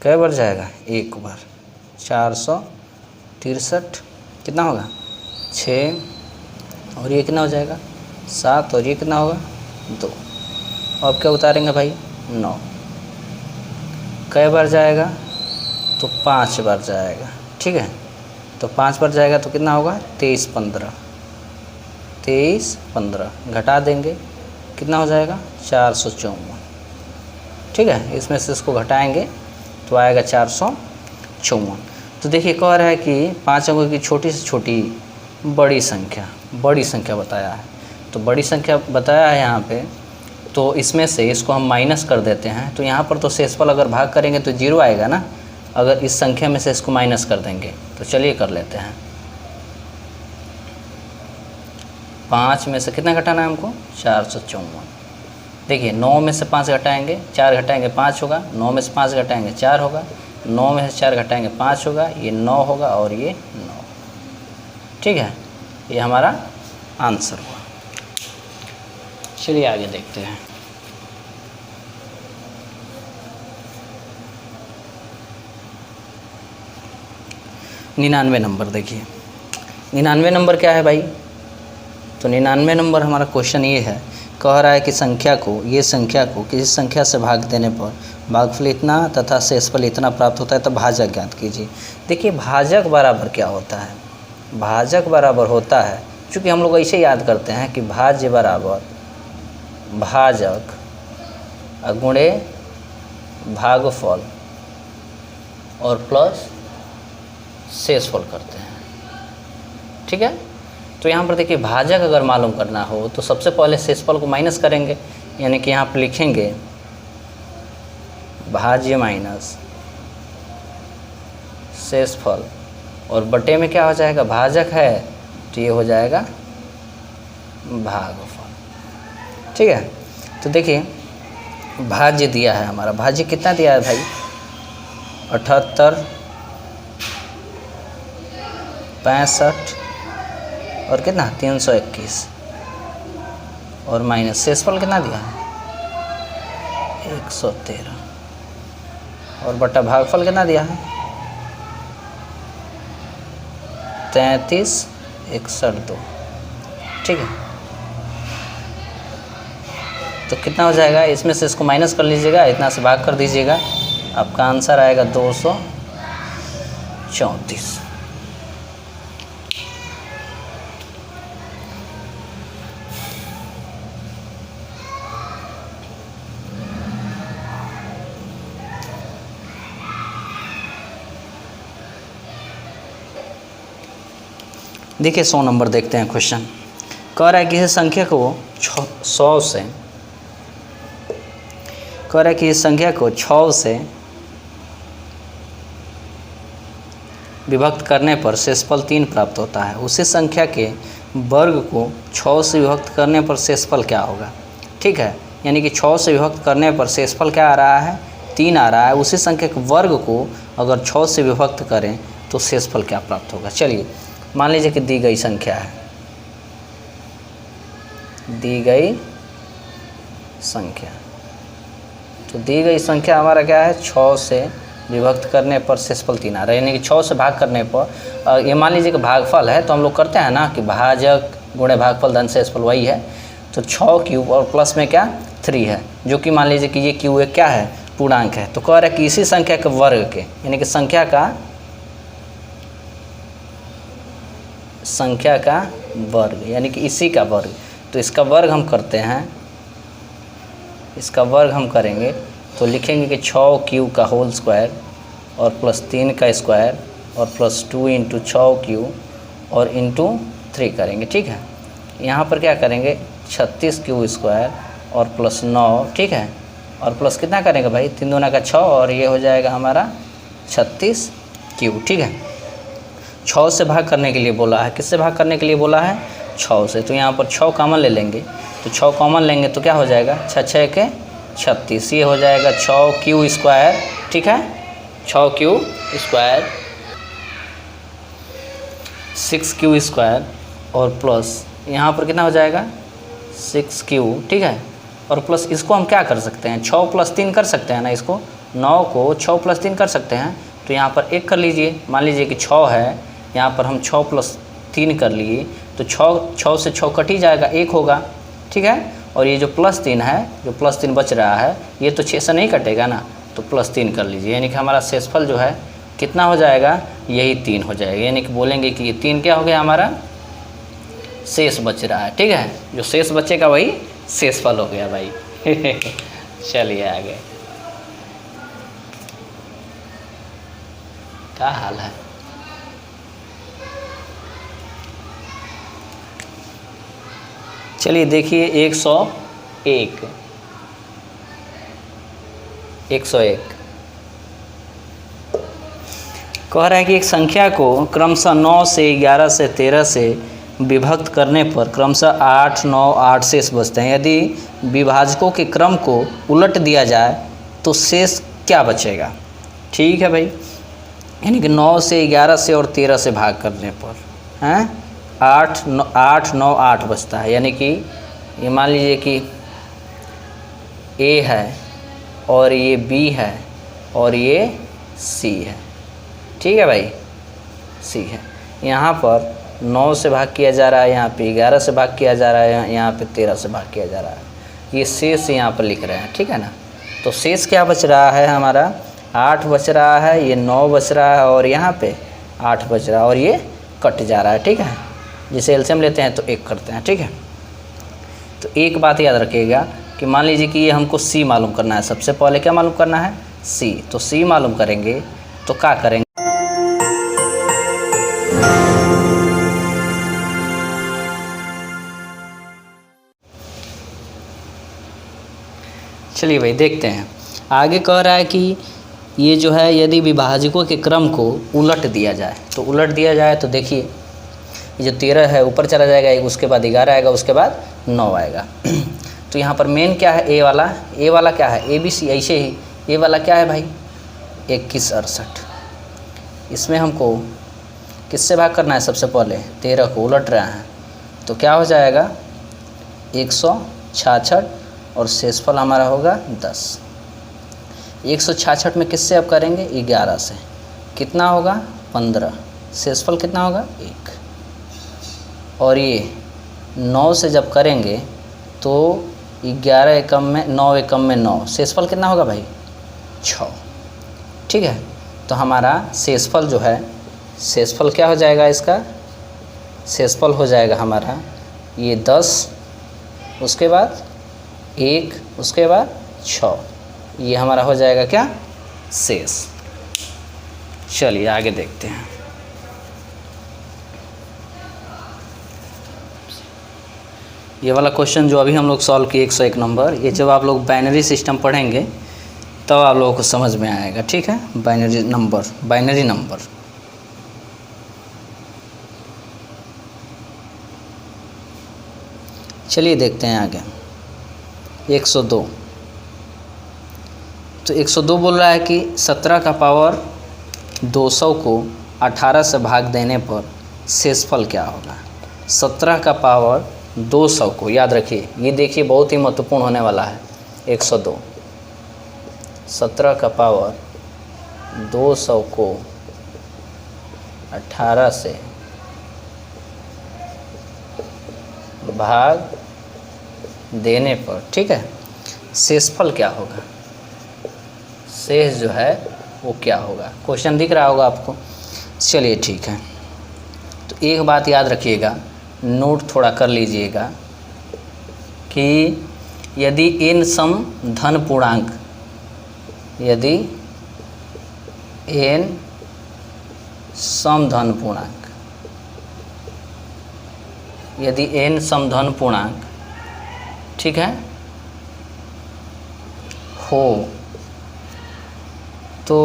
कई बार जाएगा, 1 बार। 463 कितना होगा, 6 और ये कितना हो जाएगा, 7 और ये कितना होगा, 2। अब क्या उतारेंगे भाई, 9। कई बार जाएगा, तो 5 बार जाएगा, ठीक है। तो 5 बार जाएगा तो कितना होगा, 23 15, 23 15 घटा देंगे, कितना हो जाएगा, 454, ठीक है। इसमें से इसको घटाएंगे तो आएगा 454। तो देखिए कह रहा है कि 5 अंकों की छोटी से छोटी बड़ी संख्या बताया है। तो बड़ी संख्या बताया है यहाँ पे, तो इसमें से इसको हम माइनस कर देते हैं। तो यहाँ पर तो शेषफल अगर भाग करेंगे तो 0 आएगा ना, अगर इस संख्या में से इसको माइनस कर देंगे। तो चलिए कर लेते हैं। 5 में से कितना घटाना है हमको, 454। देखिए 9 में से 5 घटाएंगे, 4 घटाएंगे 5 होगा, 9 में से 5 घटाएंगे 4 होगा, 9 में से 4 घटाएंगे 5 होगा, ये 9 होगा और ये 9, ठीक है। ये हमारा आंसर हुआ। चलिए आगे देखते हैं। निन्यानवे नंबर देखिए, 99 नंबर क्या है भाई। तो 99 नंबर हमारा क्वेश्चन ये है, कह रहा है कि ये संख्या को किसी संख्या से भाग देने पर भागफल इतना तथा शेषफल इतना प्राप्त होता है, तो भाजक ज्ञात कीजिए। देखिए भाजक बराबर क्या होता है, भाजक बराबर होता है, चूँकि हम लोग ऐसे याद करते हैं कि भाज्य बराबर भाजक गुणे भागफल और प्लस शेषफल करते हैं, ठीक है। तो यहाँ पर देखिए भाजक अगर मालूम करना हो तो सबसे पहले शेषफल को माइनस करेंगे, यानी कि यहाँ पर लिखेंगे भाज्य माइनस शेषफल, और बटे में क्या हो जाएगा, भाजक है तो ये हो जाएगा भागफल, ठीक है। तो देखिए भाज्य दिया है हमारा, भाज्य कितना दिया है भाई, 78 65 और कितना 321, और माइनस शेषफल कितना दिया है 113, और बटा भागफल कितना दिया है 33 61 2, ठीक है। तो कितना हो जाएगा, इसमें से इसको माइनस कर लीजिएगा, इतना से भाग कर दीजिएगा, आपका आंसर आएगा 234। देखिए 100 नंबर देखते हैं क्वेश्चन। कह रहा है कि इस संख्या को 100 से, कह रहा है कि इस संख्या को 6 से विभक्त करने पर शेषफल 3 प्राप्त होता है। उसी संख्या के वर्ग को 6 से विभक्त करने पर शेषफल क्या होगा, ठीक है। यानी कि 6 से विभक्त करने पर शेषफल क्या आ रहा है, 3 आ रहा है। उसी संख्या के वर्ग को अगर 6 से विभक्त करें तो शेषफल क्या प्राप्त होगा। चलिए मान लीजिए कि दी गई संख्या है, दी गई संख्या, तो दी गई संख्या हमारा क्या है, 6 से विभक्त करने पर शेषफल 3 आ रहा है। यानी कि 6 से भाग करने पर, ये मान लीजिए कि भागफल है, तो हम लोग करते हैं ना कि भाजक गुणे भागफल धन शेषफल वही है। तो 6 क्यूब और प्लस में क्या 3 है, जो कि मान लीजिए कि ये क्यूब एक क्या है, पूर्णांक है। तो कह रहा है कि इसी संख्या के वर्ग के, यानी कि संख्या का वर्ग, यानी कि इसी का वर्ग, तो इसका वर्ग हम करते हैं, इसका वर्ग हम करेंगे तो लिखेंगे कि 6 क्यूब का होल स्क्वायर और प्लस 3 का स्क्वायर और प्लस 2 इंटू 6 क्यूब और इंटू 3 करेंगे, ठीक है। यहाँ पर क्या करेंगे 36 क्यू² और प्लस 9, ठीक है, और प्लस कितना करेंगे भाई 3 दूना का 6 और ये हो जाएगा हमारा 36 क्यू, ठीक है। 6 से भाग करने के लिए बोला है, किससे भाग करने के लिए बोला है 6 से, तो यहाँ पर 6 कॉमन ले लेंगे, तो 6 कॉमन लेंगे तो क्या हो जाएगा 6 6 के 36, ये हो जाएगा 6 क्यू², ठीक है, 6 क्यू² 6 क्यू² और प्लस यहाँ पर कितना हो जाएगा 6 क्यू, ठीक है, और प्लस इसको हम क्या कर सकते हैं 6 + 3 कर सकते हैं ना, इसको 9 को 6 + 3 कर सकते हैं, तो यहाँ पर 1 कर लीजिए, मान लीजिए कि 6 है, यहाँ पर हम 6 + 3 कर लिए, तो 6 से 6 कट ही जाएगा, 1 होगा, ठीक है, और ये जो +3 है, जो +3 बच रहा है, ये तो 6 से नहीं कटेगा ना, तो +3 कर लीजिए, यानी कि हमारा शेषफल जो है कितना हो जाएगा, यही 3 हो जाएगा, यानी कि बोलेंगे कि ये 3 क्या हो गया हमारा शेष बच रहा है, ठीक है, जो शेष बचेगा वही शेषफल हो गया भाई। चलिए आगे, क्या हाल है, चलिए देखिए 101 कह रहा है कि एक संख्या को क्रमशः 9 से 11 से 13 से विभक्त करने पर क्रमशः 8 9 8 शेष बचते हैं। यदि विभाजकों के क्रम को उलट दिया जाए तो शेष क्या बचेगा। ठीक है भाई, यानी कि 9 से 11 से और 13 से भाग करने पर हैं 8 9 8 बचता है। यानी कि ये मान लीजिए कि A है और ये B है और ये C है। ठीक है भाई, C है। यहाँ पर 9 से भाग किया जा रहा है, यहाँ पे 11 से भाग किया जा रहा है, यहाँ पे 13 से भाग किया जा रहा है। ये शेष यहाँ पर लिख रहे हैं, ठीक है ना। तो शेष क्या बच रहा है हमारा 8 बच रहा है, ये 9 बच रहा है और यहाँ पे 8 बच रहा है और ये कट जा रहा है। ठीक है, जिसे एलसीएम लेते हैं तो 1 करते हैं। ठीक है, तो एक बात याद रखिएगा कि मान लीजिए कि ये हमको C मालूम करना है। सबसे पहले क्या मालूम करना है C, तो C मालूम करेंगे तो क्या करेंगे, चलिए भाई देखते हैं। आगे कह रहा है कि ये जो है यदि विभाजकों के क्रम को उलट दिया जाए, तो उलट दिया जाए तो देखिए ये जो 13 है ऊपर चला जाएगा, उसके बाद 11 आएगा, उसके बाद 9 आएगा। तो यहाँ पर मेन क्या है, ए वाला क्या है ABC, ऐसे ही ए वाला क्या है भाई 21 68। इसमें हमको किससे भाग करना है, सबसे पहले 13 को उलट रहे हैं तो क्या हो जाएगा 166 और शेषफल हमारा होगा 10। 166 में किससे अब करेंगे 11 से, कितना होगा 15, शेषफल कितना होगा 1। और ये 9 से जब करेंगे तो 11 एकम में 9 एकम में 9, शेषफल कितना होगा भाई 6। ठीक है, तो हमारा शेषफल जो है, शेषफल क्या हो जाएगा इसका, शेषफल हो जाएगा हमारा ये 10, उसके बाद 1, उसके बाद 6, ये हमारा हो जाएगा क्या शेष। चलिए आगे देखते हैं। ये वाला क्वेश्चन जो अभी हम लोग सॉल्व किए 101 नंबर, ये जब आप लोग बाइनरी सिस्टम पढ़ेंगे तब आप लोगों को समझ में आएगा। ठीक है, बाइनरी नंबर चलिए देखते हैं आगे। 102, तो 102 बोल रहा है कि 17 का पावर 200 को 18 से भाग देने पर शेषफल क्या होगा। 17 का पावर 200 को, याद रखिए ये देखिए बहुत ही महत्वपूर्ण होने वाला है। 102, 17 का पावर 200 को 18 से भाग देने पर, ठीक है, शेषफल क्या होगा, शेष जो है वो क्या होगा। क्वेश्चन दिख रहा होगा आपको। चलिए ठीक है, तो एक बात याद रखिएगा, नोट थोड़ा कर लीजिएगा कि यदि n सम धन पूर्णांक, यदि n सम धन पूर्णांक यदि n समधन पूर्णांक, ठीक है, हो तो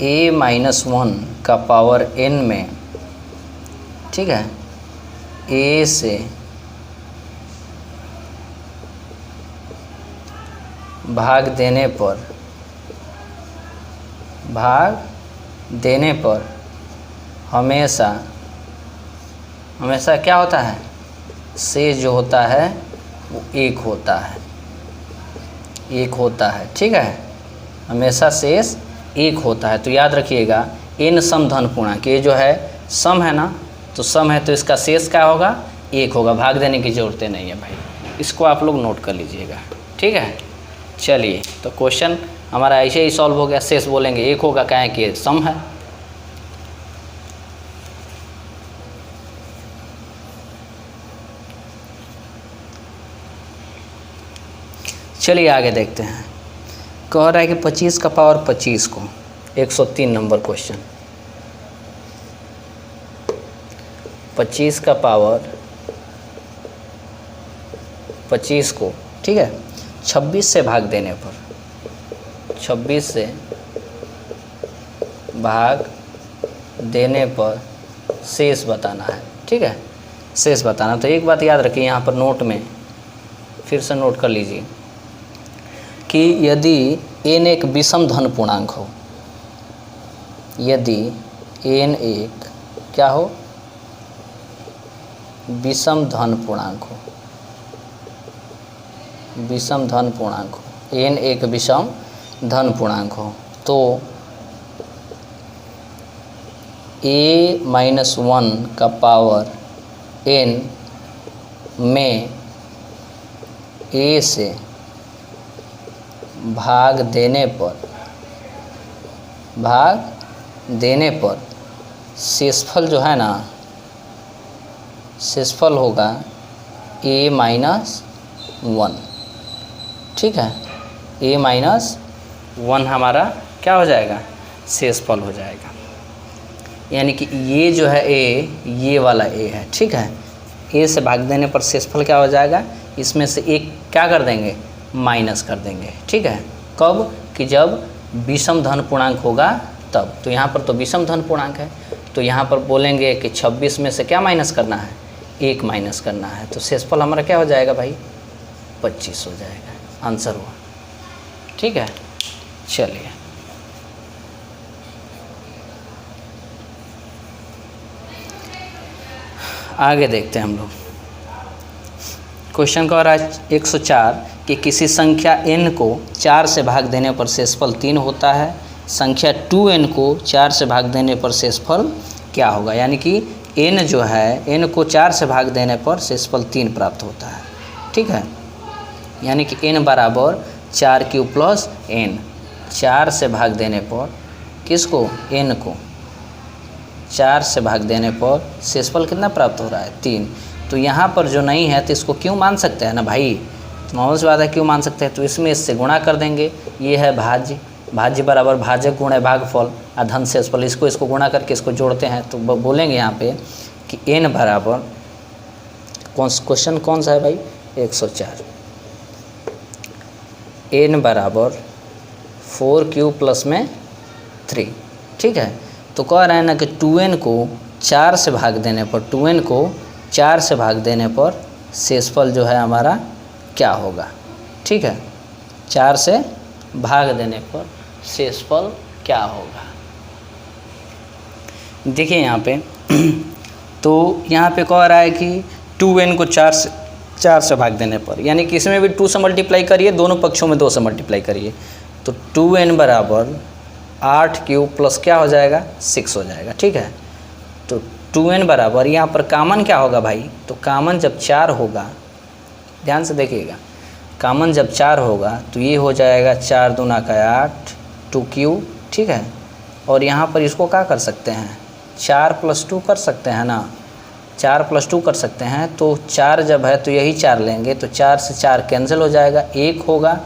a-1 का पावर n में, ठीक है, a से भाग देने पर हमेशा क्या होता है, शेष जो होता है वो एक होता है, ठीक है, हमेशा शेष एक होता है। तो याद रखिएगा n समधन पूर्णांक, ये जो है सम है ना, तो सम है तो इसका शेष क्या होगा, एक होगा, भाग देने की ज़रूरत नहीं है भाई, इसको आप लोग नोट कर लीजिएगा, ठीक है। चलिए तो क्वेश्चन हमारा ऐसे ही सॉल्व हो गया, शेष बोलेंगे एक होगा, क्या है कि सम है। चलिए आगे देखते हैं। कह रहा है कि 25 का पावर 25 को, 103 नंबर क्वेश्चन, 25 का पावर 25 को, ठीक है, 26 से भाग देने पर, 26 से भाग देने पर शेष बताना है, ठीक है, शेष बताना। तो एक बात याद रखिए, यहाँ पर नोट में फिर से नोट कर लीजिए कि यदि n एक विषम धन पूर्णांक हो, यदि n एक क्या हो, विषम धन पूर्णांक हो, विषम धन पूर्णांक हो, n एक विषम धन पूर्णांक हो, तो a-1 का पावर n में a से भाग देने पर शेषफल जो है ना, शेषफल होगा a-1, ठीक है, a-1 हमारा क्या हो जाएगा, शेषफल हो जाएगा। यानी कि ये जो है a, ये वाला a है, ठीक है, a से भाग देने पर शेषफल क्या हो जाएगा, इसमें से एक क्या कर देंगे, माइनस कर देंगे, ठीक है। कब, कि जब विषम धन पूर्णांक होगा तब। तो यहाँ पर तो विषम धन पूर्णांक है, तो यहाँ पर बोलेंगे कि 26 में से क्या माइनस करना है, एक माइनस करना है, तो शेषफल हमारा क्या हो जाएगा भाई, 25 हो जाएगा, आंसर हुआ, ठीक है। चलिए आगे देखते हैं हम लोग। क्वेश्चन का रहा है 104 कि किसी संख्या n को 4 से भाग देने पर शेषफल 3 होता है, संख्या 2n को 4 से भाग देने पर शेषफल क्या होगा। यानी कि n जो है, n को 4 से भाग देने पर शेषफल 3 प्राप्त होता है, ठीक है। यानी कि n बराबर 4³ प्लस n, 4 से भाग देने पर किसको, n को 4 से भाग देने पर शेषफल कितना प्राप्त हो रहा है, 3। तो यहाँ पर जो नहीं है तो इसको क्यों मान सकते हैं ना भाई, नॉर्मल सी बात है, क्यों मान सकते हैं, तो इसमें इससे गुणा कर देंगे, ये है भाज्य, भाज्य बराबर भाजक गुणे भागफल धन शेषफल, इसको गुणा करके इसको जोड़ते हैं, तो बोलेंगे यहाँ पे कि n बराबर, क्वेश्चन कौन सा है भाई, 104, n बराबर 4³ प्लस में 3, ठीक है। तो कह रहे हैं ना कि 2n को 4 से भाग देने पर, 2n को 4 से भाग देने पर शेषफल जो है हमारा क्या होगा, ठीक है, 4 से भाग देने पर शेषफल क्या होगा। देखिए यहाँ पे तो यहाँ पे कह रहा है कि 2n को 4 से भाग देने पर, यानी कि इसमें भी 2 से मल्टीप्लाई करिए, दोनों पक्षों में 2 से मल्टीप्लाई करिए, तो 2n बराबर 8³ प्लस क्या हो जाएगा, 6 हो जाएगा, ठीक है। तो 2n बराबर, यहाँ पर कामन क्या होगा भाई, तो कामन जब 4 होगा, ध्यान से देखिएगा, कामन जब 4 होगा तो ये हो जाएगा 4 दूना का 8, 2³ ठीक है। और यहाँ पर इसको क्या कर सकते हैं, 4 + 2 कर सकते हैं ना, 4 + 2 कर सकते हैं। तो 4 जब है तो यही 4 लेंगे, तो 4 से 4 कैंसिल हो जाएगा, 1 होगा,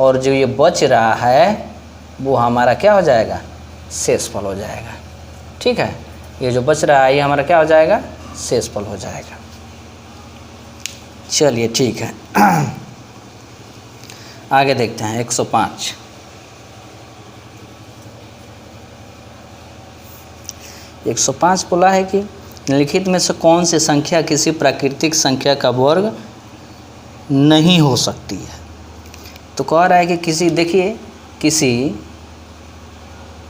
और जो ये बच रहा है वो हमारा क्या हो जाएगा, शेषफल हो जाएगा, ठीक है। ये जो बच रहा है ये हमारा क्या हो जाएगा, शेषफल हो जाएगा। चलिए ठीक है, आगे देखते हैं 105। एक 105 बोला है कि निम्नलिखित में से कौन सी संख्या किसी प्राकृतिक संख्या का वर्ग नहीं हो सकती है। तो कह रहा है कि किसी, देखिए किसी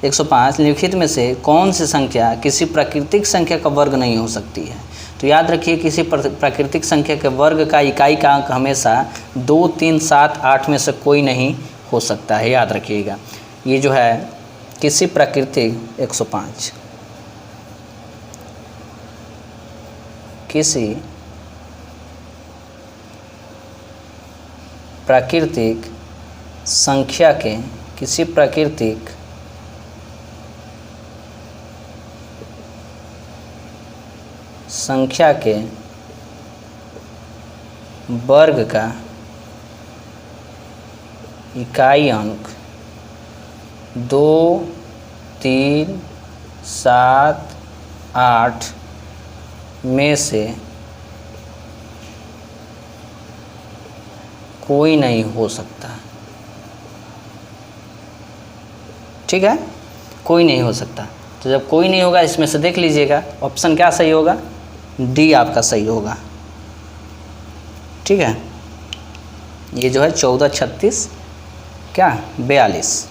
105 निम्नलिखित में से कौन सी संख्या किसी प्राकृतिक संख्या का वर्ग नहीं हो सकती है। तो याद रखिए किसी प्राकृतिक संख्या के वर्ग का इकाई का अंक हमेशा 2, 3, 7, 8 में से कोई नहीं हो सकता है, याद रखिएगा। ये जो है किसी प्राकृतिक 105 किसी प्राकृतिक संख्या के किसी प्राकृतिक संख्या के वर्ग का इकाई अंक 2, 3, 7, 8 में से कोई नहीं हो सकता। ठीक है, कोई नहीं हो सकता। तो जब कोई नहीं होगा इसमें से देख लीजिएगा ऑप्शन क्या सही होगा, डी आपका सही होगा। ठीक है, ये जो है 14, 36 क्या 42।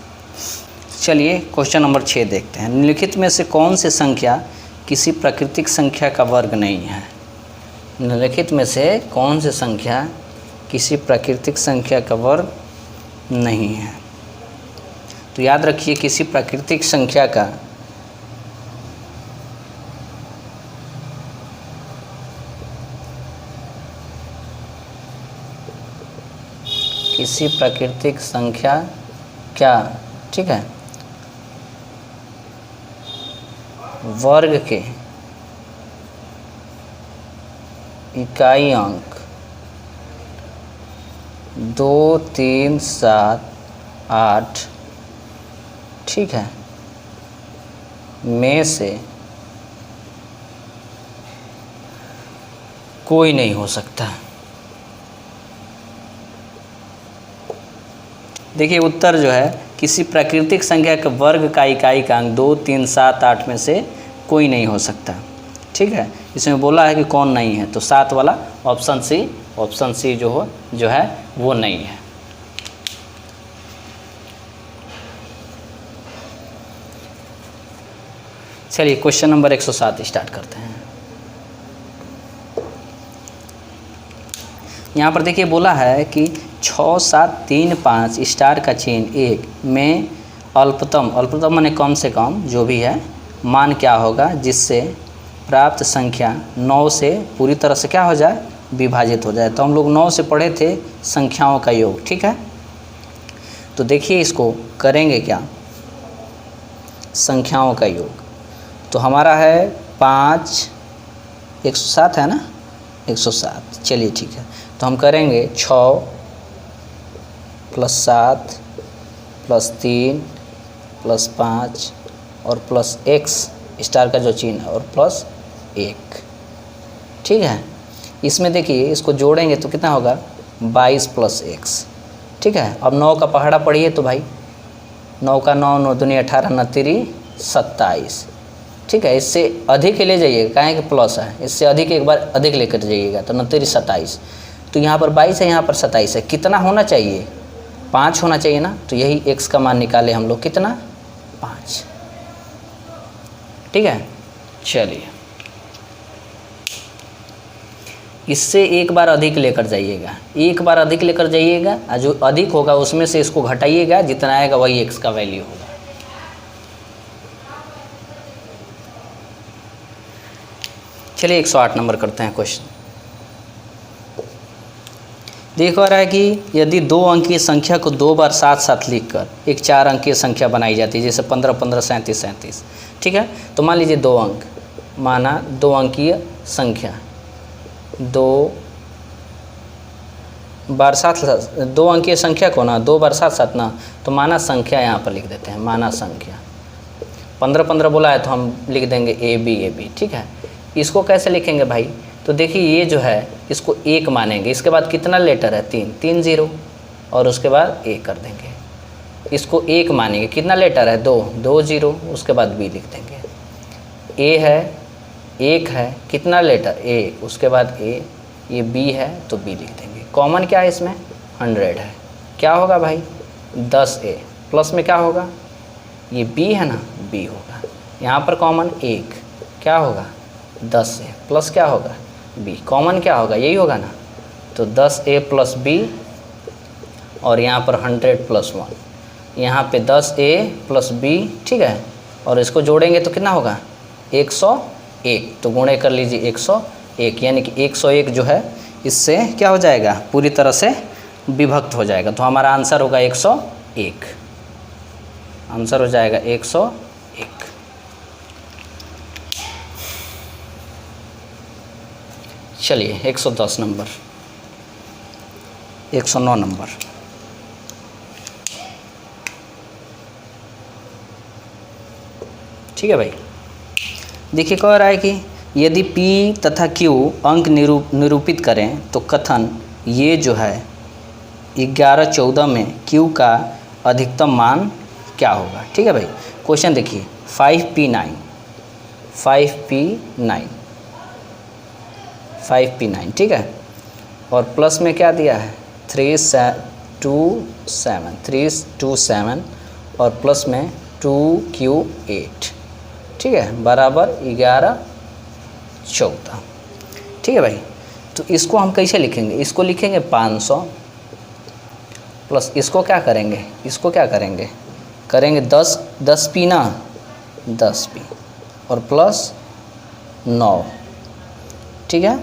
चलिए क्वेश्चन नंबर 6 देखते हैं। निम्नलिखित में से कौन सी संख्या किसी प्राकृतिक संख्या का वर्ग नहीं है। निम्नलिखित में से कौन सी संख्या किसी प्राकृतिक संख्या का वर्ग नहीं है। तो याद रखिए किसी प्राकृतिक संख्या का किसी प्राकृतिक संख्या क्या, ठीक है, वर्ग के इकाई अंक 2, 3, 7, 8 ठीक है में से कोई नहीं हो सकता। देखिए उत्तर जो है किसी प्राकृतिक संख्या के वर्ग का इकाई का अंक 2, 3, 7, 8 में से कोई नहीं हो सकता। ठीक है, इसमें बोला है कि कौन नहीं है, तो 7 वाला ऑप्शन सी जो है वो नहीं है। चलिए क्वेश्चन नंबर 107 स्टार्ट करते हैं। यहाँ पर देखिए बोला है कि 6, 7, 3, 5 स्टार का चिन्ह 1 में अल्पतम माने कम से कम जो भी है मान क्या होगा जिससे प्राप्त संख्या 9 से पूरी तरह से क्या हो जाए, विभाजित हो जाए। तो हम लोग 9 से पढ़े थे संख्याओं का योग। ठीक है, तो देखिए इसको करेंगे क्या, संख्याओं का योग। तो हमारा है 5, 107 है ना, 107। चलिए ठीक है, तो हम करेंगे 6 + 7 + 3 + 5 और प्लस x स्टार का जो चिन्ह है और +1। ठीक है, इसमें देखिए इसको जोड़ेंगे तो कितना होगा 22 + x। ठीक है, अब 9 का पहाड़ा पढ़िए तो भाई 9 का 9, 9 दूनी 18, 9 तिरी 27। ठीक है, इससे अधिक ले जाइएगा, काहे कि प्लस है, इससे अधिक एक बार अधिक लेकर जाइएगा तो 9 तिरी 27। तो यहाँ पर 22 है, यहाँ पर 27 है। कितना होना चाहिए, 5 होना चाहिए ना। तो यही x का मान निकाले हम लोग, कितना 5। ठीक है, चलिए इससे एक बार अधिक लेकर जाइएगा, एक बार अधिक लेकर जाइएगा और जो अधिक होगा उसमें से इसको घटाइएगा, जितना आएगा वही x का वैल्यू होगा। चलिए 108 नंबर करते हैं क्वेश्चन। देखा रहा है कि यदि 2 अंकीय संख्या को 2 बार साथ साथ लिखकर एक 4 अंकीय संख्या बनाई जाती है, जैसे 15, 15, 37, 37। ठीक है, तो मान लीजिए 2 अंक, माना 2 अंकीय संख्या 2 बार साथ 2 अंकीय संख्या को ना 2 बार साथ साथ ना, तो माना संख्या यहाँ पर लिख देते हैं, माना संख्या 15, 15 बोला है तो हम लिख देंगे AB AB। ठीक है, इसको कैसे लिखेंगे भाई? तो देखिए ये जो है इसको 1 मानेंगे, इसके बाद कितना लेटर है 3, 3 0 और उसके बाद ए कर देंगे। इसको 1 मानेंगे, कितना लेटर है 2, 2 0, उसके बाद बी लिख देंगे। ए है 1 है, कितना लेटर ए, उसके बाद ए, ये बी है तो बी लिख देंगे। कॉमन क्या है इसमें? 100 है, क्या होगा भाई 10A, प्लस में क्या होगा ये बी है ना, बी होगा। यहाँ पर कॉमन 1, क्या होगा 10A, प्लस क्या होगा बी, कॉमन क्या होगा यही होगा ना, तो 10A प्लस बी, और यहाँ पर 100 प्लस 1, यहाँ पे 10A प्लस बी, ठीक है, और इसको जोड़ेंगे तो कितना होगा 101, तो गुणे कर लीजिए 101, यानी कि 101 जो है इससे क्या हो जाएगा पूरी तरह से विभक्त हो जाएगा। तो हमारा आंसर होगा 101, आंसर हो जाएगा 101। चलिए 110 नंबर, 109 नंबर। ठीक है भाई, देखिए कह रहा है कि यदि P तथा Q अंक निरूपित करें तो कथन ये जो है 11 14 में Q का अधिकतम मान क्या होगा। ठीक है भाई, क्वेश्चन देखिए 5P9, 5P9, ठीक है, और प्लस में क्या दिया है 327 और प्लस में 2Q8, ठीक है, बराबर 11 14। ठीक है भाई, तो इसको हम कैसे लिखेंगे? इसको लिखेंगे 500 प्लस इसको क्या करेंगे, इसको क्या करेंगे, करेंगे 10P ना, 10P और प्लस 9, ठीक है,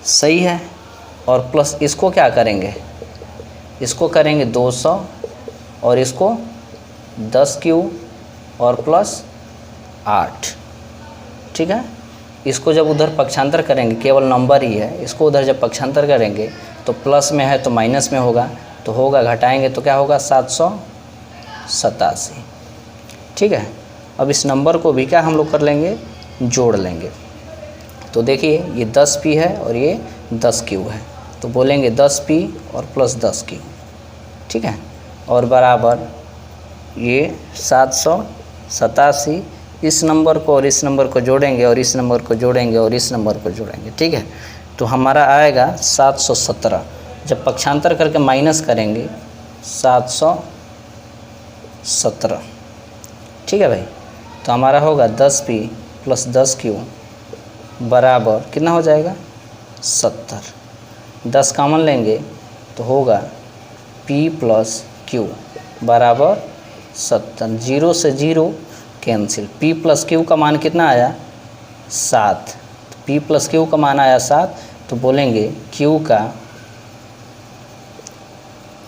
सही है, और प्लस इसको क्या करेंगे, इसको करेंगे 200 और इसको 10Q और प्लस 8, ठीक है। इसको जब उधर पक्षांतर करेंगे, केवल नंबर ही है, इसको उधर जब पक्षांतर करेंगे तो प्लस में है तो माइनस में होगा, तो होगा घटाएंगे तो क्या होगा 787, ठीक है। अब इस नंबर को भी क्या हम लोग कर लेंगे, जोड़ लेंगे। तो देखिए ये 10P है और ये 10Q है, तो बोलेंगे 10P और प्लस 10Q, ठीक है, और बराबर ये 787, इस नंबर को और इस नंबर को जोड़ेंगे और इस नंबर को जोड़ेंगे और इस नंबर को जोड़ेंगे, ठीक है, तो हमारा आएगा 717। जब पक्षांतर करके माइनस करेंगे 717, ठीक है भाई, तो हमारा होगा 10P प्लस 10Q बराबर कितना हो जाएगा 70। 10 कॉमन लेंगे तो होगा P प्लस Q बराबर 70। 0 से 0 कैंसिल, P प्लस Q का मान कितना आया 7, तो P प्लस Q का मान आया 7, तो बोलेंगे Q का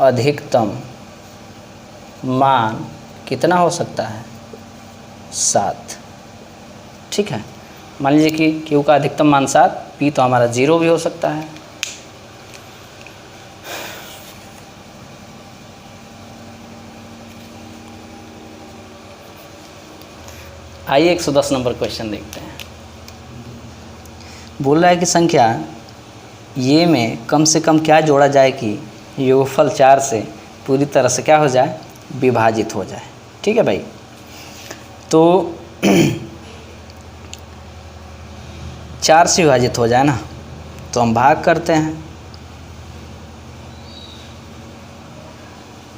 अधिकतम मान कितना हो सकता है 7, ठीक है। मान लीजिए कि Q का अधिकतम मान 7, P तो हमारा 0 भी हो सकता है। आइए 110 नंबर क्वेश्चन देखते हैं। बोल रहा है कि संख्या ये में कम से कम क्या जोड़ा जाए कि योगफल 4 से पूरी तरह से क्या हो जाए, विभाजित हो जाए। ठीक है भाई, तो 4 से विभाजित हो जाए ना, तो हम भाग करते हैं।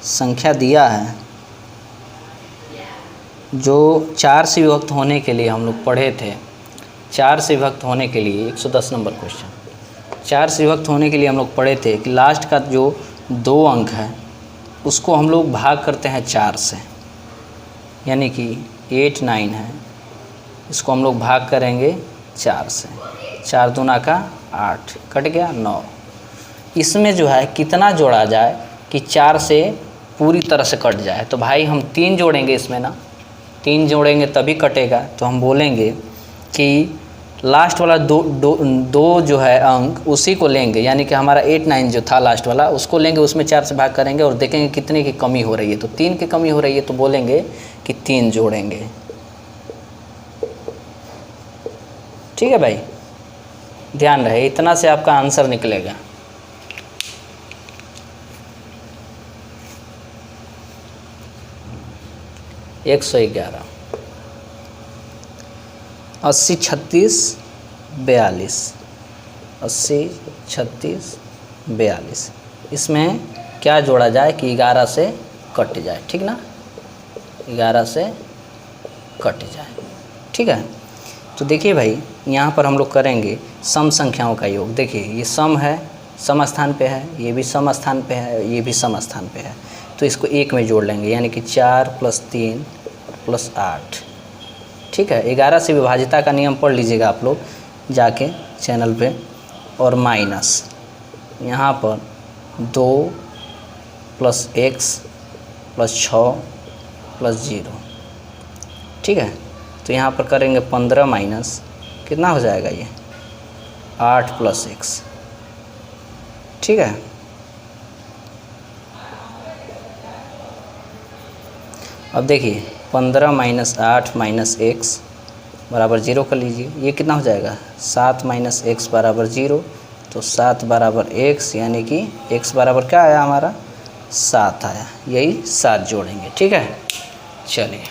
संख्या दिया है जो 4 से विभक्त होने के लिए हम लोग पढ़े थे, 4 से विभक्त होने के लिए 110 नंबर क्वेश्चन, 4 से विभक्त होने के लिए हम लोग पढ़े थे कि लास्ट का जो 2 अंक है उसको हम लोग भाग करते हैं 4 से, यानी कि 8 9 है, इसको हम लोग भाग करेंगे 4 से, 4 दूना का 8, कट गया 9। इसमें जो है कितना जोड़ा जाए कि 4 से पूरी तरह से कट जाए, तो भाई हम 3 जोड़ेंगे इसमें ना, 3 जोड़ेंगे तभी कटेगा। तो हम बोलेंगे कि लास्ट वाला दो जो है अंक उसी को लेंगे, यानी कि हमारा 8 9 जो था लास्ट वाला उसको लेंगे, उसमें 4 से भाग करेंगे और देखेंगे कितने की कमी हो रही है, तो 3 की कमी हो रही है, तो बोलेंगे कि 3 जोड़ेंगे। ठीक है भाई, ध्यान रहे, इतना से आपका आंसर निकलेगा। एक 111, 80 36 42, 80 36 42, इसमें क्या जोड़ा जाए कि 11 से कट जाए, ठीक ना, 11 से कट जाए, ठीक है। तो देखिए भाई, यहाँ पर हम लोग करेंगे सम संख्याओं का योग। देखिए ये सम है, सम स्थान पे है, ये भी सम स्थान पे है, ये भी सम स्थान पे है, तो इसको एक में जोड़ लेंगे, यानी कि 4 + 3 + 8, ठीक है। 11 से विभाजिता का नियम पढ़ लीजिएगा आप लोग जाके चैनल पे, और माइनस यहाँ पर 2 + x + 6 + 0, ठीक है। तो यहाँ पर करेंगे 15 माइनस कितना हो जाएगा ये 8 + x, ठीक है। अब देखिए 15 - 8 - x बराबर 0 कर लीजिए, ये कितना हो जाएगा 7 - x बराबर 0, तो 7 बराबर x, यानी कि x बराबर क्या आया हमारा 7 आया, यही 7 जोड़ेंगे, ठीक है। चलिए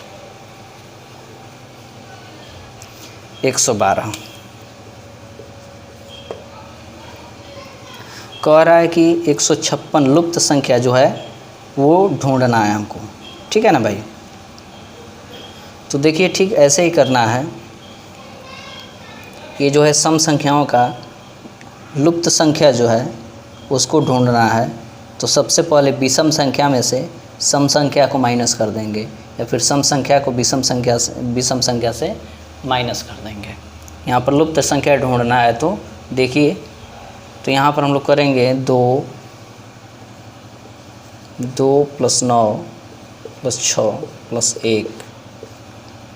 112 कह रहा है कि 156 लुप्त संख्या जो है वो ढूंढना है हमको, ठीक है ना भाई। तो देखिए ठीक ऐसे ही करना है, ये जो है सम संख्याओं का लुप्त संख्या जो है उसको ढूंढना है। तो सबसे पहले विषम संख्या में से सम संख्या को माइनस कर देंगे, या फिर सम संख्या को विषम संख्या से माइनस कर देंगे। यहाँ पर लुप्त संख्या ढूंढना है, तो देखिए, तो यहाँ पर हम लोग करेंगे 2 + 9 + 6 + 1,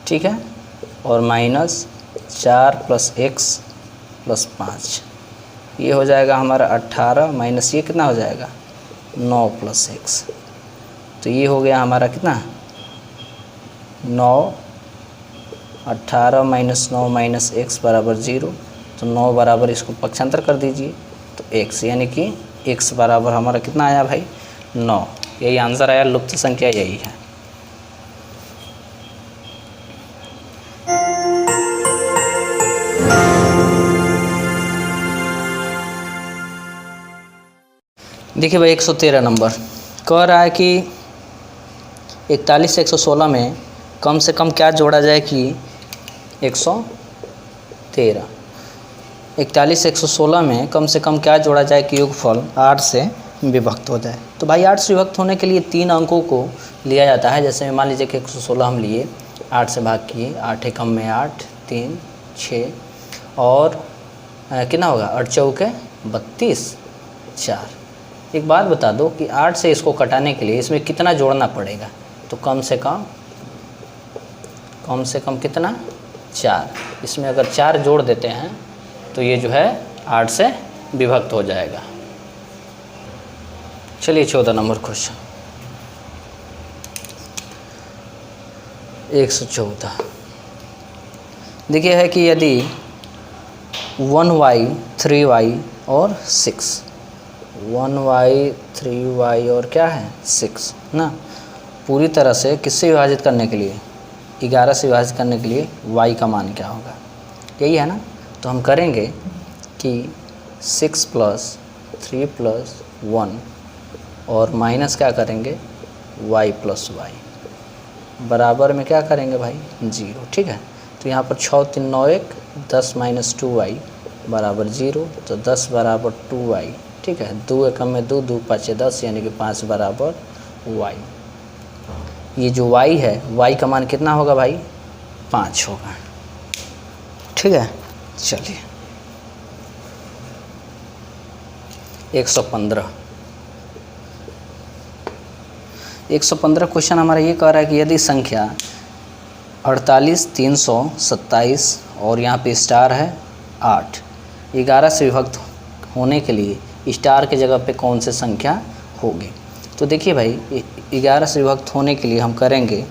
ठीक है, और माइनस 4 + x + 5, ये हो जाएगा हमारा 18, माइनस ये कितना हो जाएगा 9 + x, तो ये हो गया हमारा कितना 9, 18 - 9 - x बराबर 0, तो 9 बराबर इसको पक्षांतर कर दीजिए, तो x, यानी कि x बराबर हमारा कितना आया भाई 9, यही आंसर आया, लुप्त संख्या यही है। देखिए भाई 113 नंबर कह रहा है कि 41 से 116 में कम से कम क्या जोड़ा जाए कि 113, 41 से 116 में कम से कम क्या जोड़ा जाए कि योगफल 8 से विभक्त हो जाए। तो भाई 8 से विभक्त होने के लिए 3 अंकों को लिया जाता है। जैसे मान लीजिए कि 116 हम लिए, 8 से भाग किए, 8 एकम में 8, 3 6, और कितना होगा 8 चौके 32 4। एक बात बता दो कि 8 से इसको कटाने के लिए इसमें कितना जोड़ना पड़ेगा, तो कम से कम कितना 4। इसमें अगर 4 जोड़ देते हैं तो ये जो है 8 से विभक्त हो जाएगा। चलिए 14 नंबर क्वेश्चन 114 देखिए है कि यदि 1y 3y और 6, 1y 3y और क्या है 6 ना, पूरी तरह से किससे विभाजित करने के लिए 11 से विभाजित करने के लिए y का मान क्या होगा, यही है ना। तो हम करेंगे कि 6 + 3 + 1 और माइनस क्या करेंगे y + y बराबर में क्या करेंगे भाई 0, ठीक है। तो यहाँ पर 6 3 9 1 10 - 2y बराबर 0, तो 10 बराबर 2y, ठीक है। 2 एकम में 2, 2 5 10, यानी कि 5 बराबर y। ये जो y है y का मान कितना होगा भाई 5 होगा, ठीक है। चलिए 115 क्वेश्चन हमारा ये कह रहा है कि यदि संख्या 48 327 और यहाँ पे स्टार है 8, 11 से विभक्त होने के लिए स्टार के जगह पे कौन सी संख्या होगी। तो देखिए भाई 11 से विभक्त होने के लिए हम करेंगे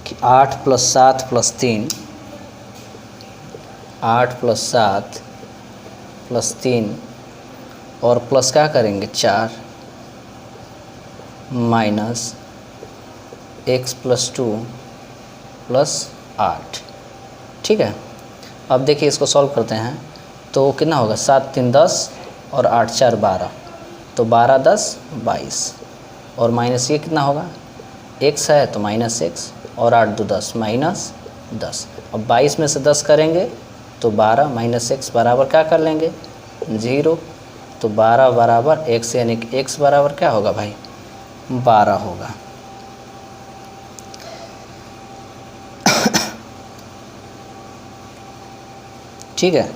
कि 8 + 7 + 3 8 + 7 + 3 और प्लस क्या करेंगे 4 माइनस x + 2 + 8। ठीक है, अब देखिए इसको सॉल्व करते हैं तो कितना होगा 7 × 3 = 10 और 8 × 4 = 12, तो 12 × 10 = 22 और माइनस ये कितना होगा x है तो -x और 8 × 2 = 10 -10। अब 22 में से 10 करेंगे तो 12 -x बराबर क्या कर लेंगे 0, तो 12 बराबर x यानी कि x बराबर क्या होगा भाई 12 होगा। ठीक है,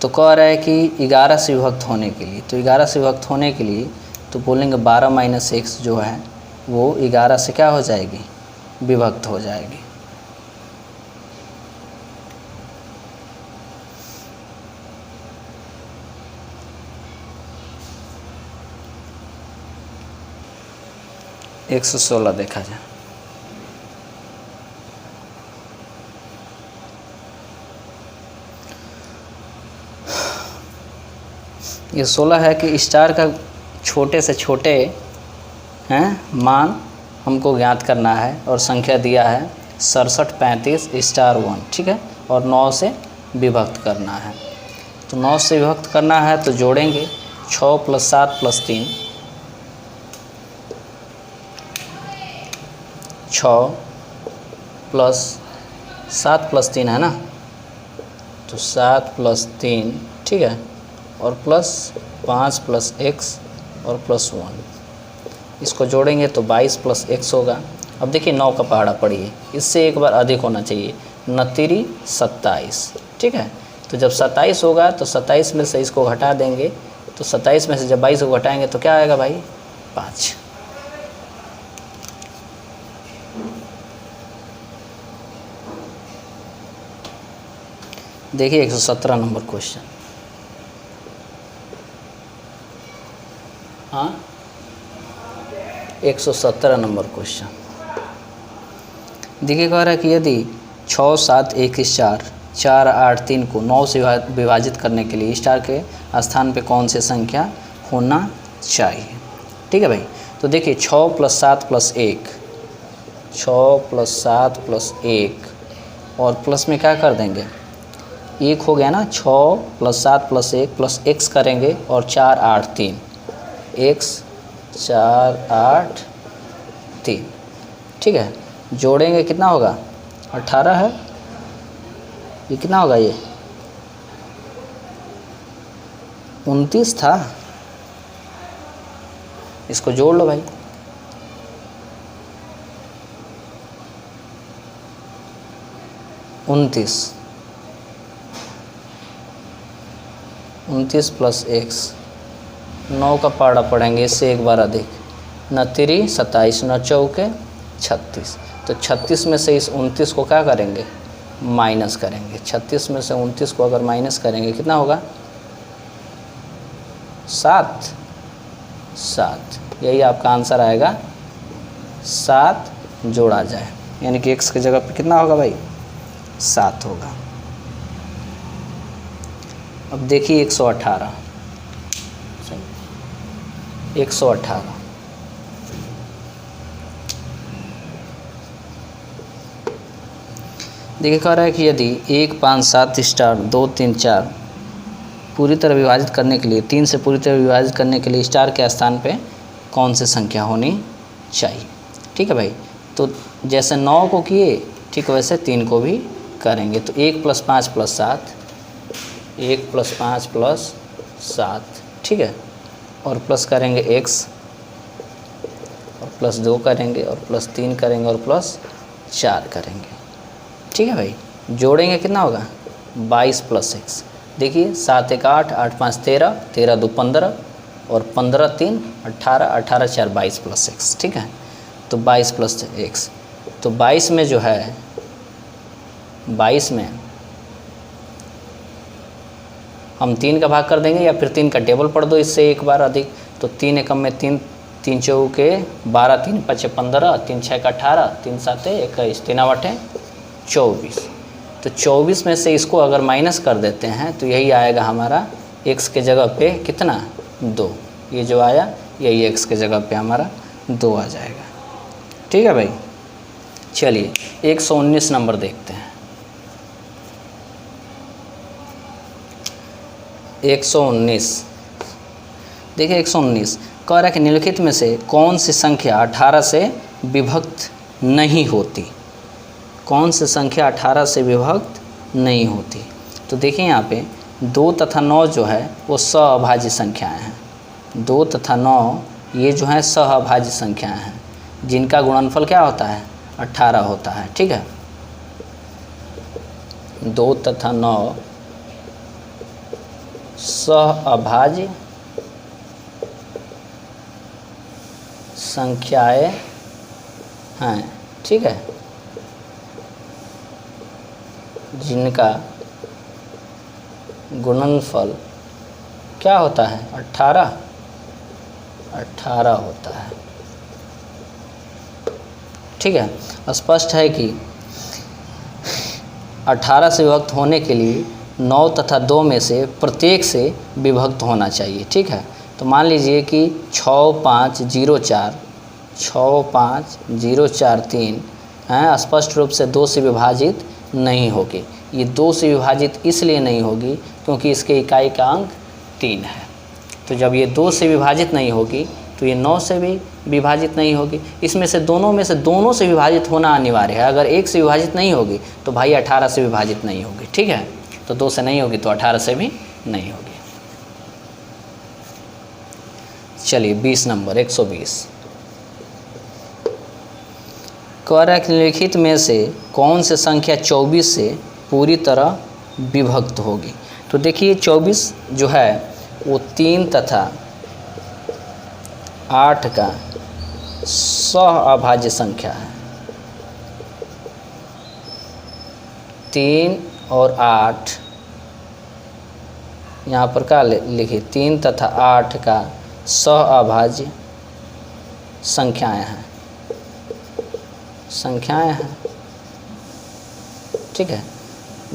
तो कह रहा है कि 11 से विभक्त होने के लिए, तो 11 से विभक्त होने के लिए तो बोलेंगे 12 - x जो है वो 11 से क्या हो जाएगी विभक्त हो जाएगी। एक 116 देखा जाए, ये 16 है कि स्टार का छोटे से छोटे हैं मान हमको ज्ञात करना है और संख्या दिया है 67 35 *1। ठीक है, और 9 से विभक्त करना है, तो 9 से विभक्त करना है तो जोड़ेंगे 6 + 7 + 3 6 + 7 + 3 है ना, तो 7 + 3 ठीक है, और +5 + x और +1, इसको जोड़ेंगे तो 22 + x होगा। अब देखिए 9 का पहाड़ा पढ़िए, इससे एक बार अधिक होना चाहिए 9 × 27। ठीक है, तो जब 27 होगा तो 27 में से इसको घटा देंगे, तो 27 में से जब 22 को घटाएंगे तो क्या आएगा भाई 5। देखिए 117 नंबर क्वेश्चन। हाँ 117 नंबर क्वेश्चन देखिए, कह रहा है कि यदि 6 7 1 4 4 8 3 को 9 से विभाजित करने के लिए स्टार के स्थान पे कौन सी संख्या होना चाहिए। ठीक है भाई, तो देखिए 6 + 7 + 1 6 + 7 + 1 और प्लस में क्या कर देंगे 1 हो गया ना, 6 + 7 + 1 + x करेंगे और 4 8 3 x 4 8 3। ठीक है, जोड़ेंगे कितना होगा 18 है, ये कितना होगा ये 29 था, इसको जोड़ लो भाई, उनतीस 29 + x 9 का पहाड़ा पढ़ेंगे, इससे एक बार अधिक 9 × 3 = 27 9 × 4 = 36, तो 36 में से इस 29 को क्या करेंगे माइनस करेंगे। 36 में से 29 को अगर माइनस करेंगे कितना होगा 7 7, यही आपका आंसर आएगा 7 जोड़ा जाए, यानी कि x की जगह पे कितना होगा भाई 7 होगा। अब देखिए 118 देखिए, कह रहा है कि यदि 1 5 7 स्टार 2 3 4 पूरी तरह विभाजित करने के लिए 3 से पूरी तरह विभाजित करने के लिए स्टार के स्थान पे कौन सी संख्या होनी चाहिए। ठीक है भाई, तो जैसे 9 को किए ठीक वैसे 3 को भी करेंगे, तो 1 + 5 + 7 1 + 5 + 7 ठीक है, और प्लस करेंगे x और +2 करेंगे और +3 करेंगे और +4 करेंगे। ठीक है भाई, जोड़ेंगे कितना होगा 22 + x, देखिए 7 1 8 8 5 13 13 2 15 और 15 3 18 18 4 22 + x। ठीक है, तो 22 + x, तो 22 में जो है 22 में हम 3 का भाग कर देंगे या फिर 3 का टेबल पढ़ दो इससे एक बार अधिक, तो 3 एकम में 3 3 चौके 12 3 5 15 3 6 18 3 7 21 3 8 24, तो 24 में से इसको अगर माइनस कर देते हैं तो यही आएगा हमारा x के जगह पे कितना 2, ये जो आया यही x के जगह पे हमारा 2 आ जाएगा। ठीक है भाई। चलिए 119 नंबर देखते हैं। 119 देखिए 119 कह रहा है कि निम्नलिखित में से कौन सी संख्या 18 से विभक्त नहीं होती, कौन सी संख्या 18 से विभक्त नहीं होती। तो देखिए यहाँ पे 2 तथा 9 जो है वो सहअभाज्य संख्याएं हैं। 2 तथा 9 ये जो है सहअभाज्य संख्याएं हैं जिनका गुणनफल क्या होता है 18 होता है। ठीक है, 2 तथा 9 सहअभाज्य संख्याएं हैं। ठीक है, जिनका गुणनफल क्या होता है 18 होता है। ठीक है, स्पष्ट है कि 18 से विभक्त होने के लिए 9 तथा 2 में से प्रत्येक से विभक्त होना चाहिए। ठीक है, तो मान लीजिए कि 65043 हैं, स्पष्ट रूप से 2 से विभाजित नहीं होगी। ये 2 से विभाजित इसलिए नहीं होगी क्योंकि इसके इकाई का अंक 3 है। तो जब ये 2 से विभाजित नहीं होगी तो ये 9 से भी विभाजित नहीं होगी। इसमें से दोनों से विभाजित होना अनिवार्य है। अगर 1 से विभाजित नहीं होगी तो भाई 18 से विभाजित नहीं होगी। ठीक है, तो 2 से नहीं होगी तो 18 से भी नहीं होगी। चलिए 20 नंबर 120 कह रहा है कि निम्नलिखित में से कौन से संख्या 24 से पूरी तरह विभक्त होगी। तो देखिए 24 जो है वो 3 तथा 8 का सहअभाज्य संख्या है। 3 और 8 यहाँ पर क्या लिखिए 3 तथा 8 का सहअभाज्य संख्याएं हैं। ठीक है,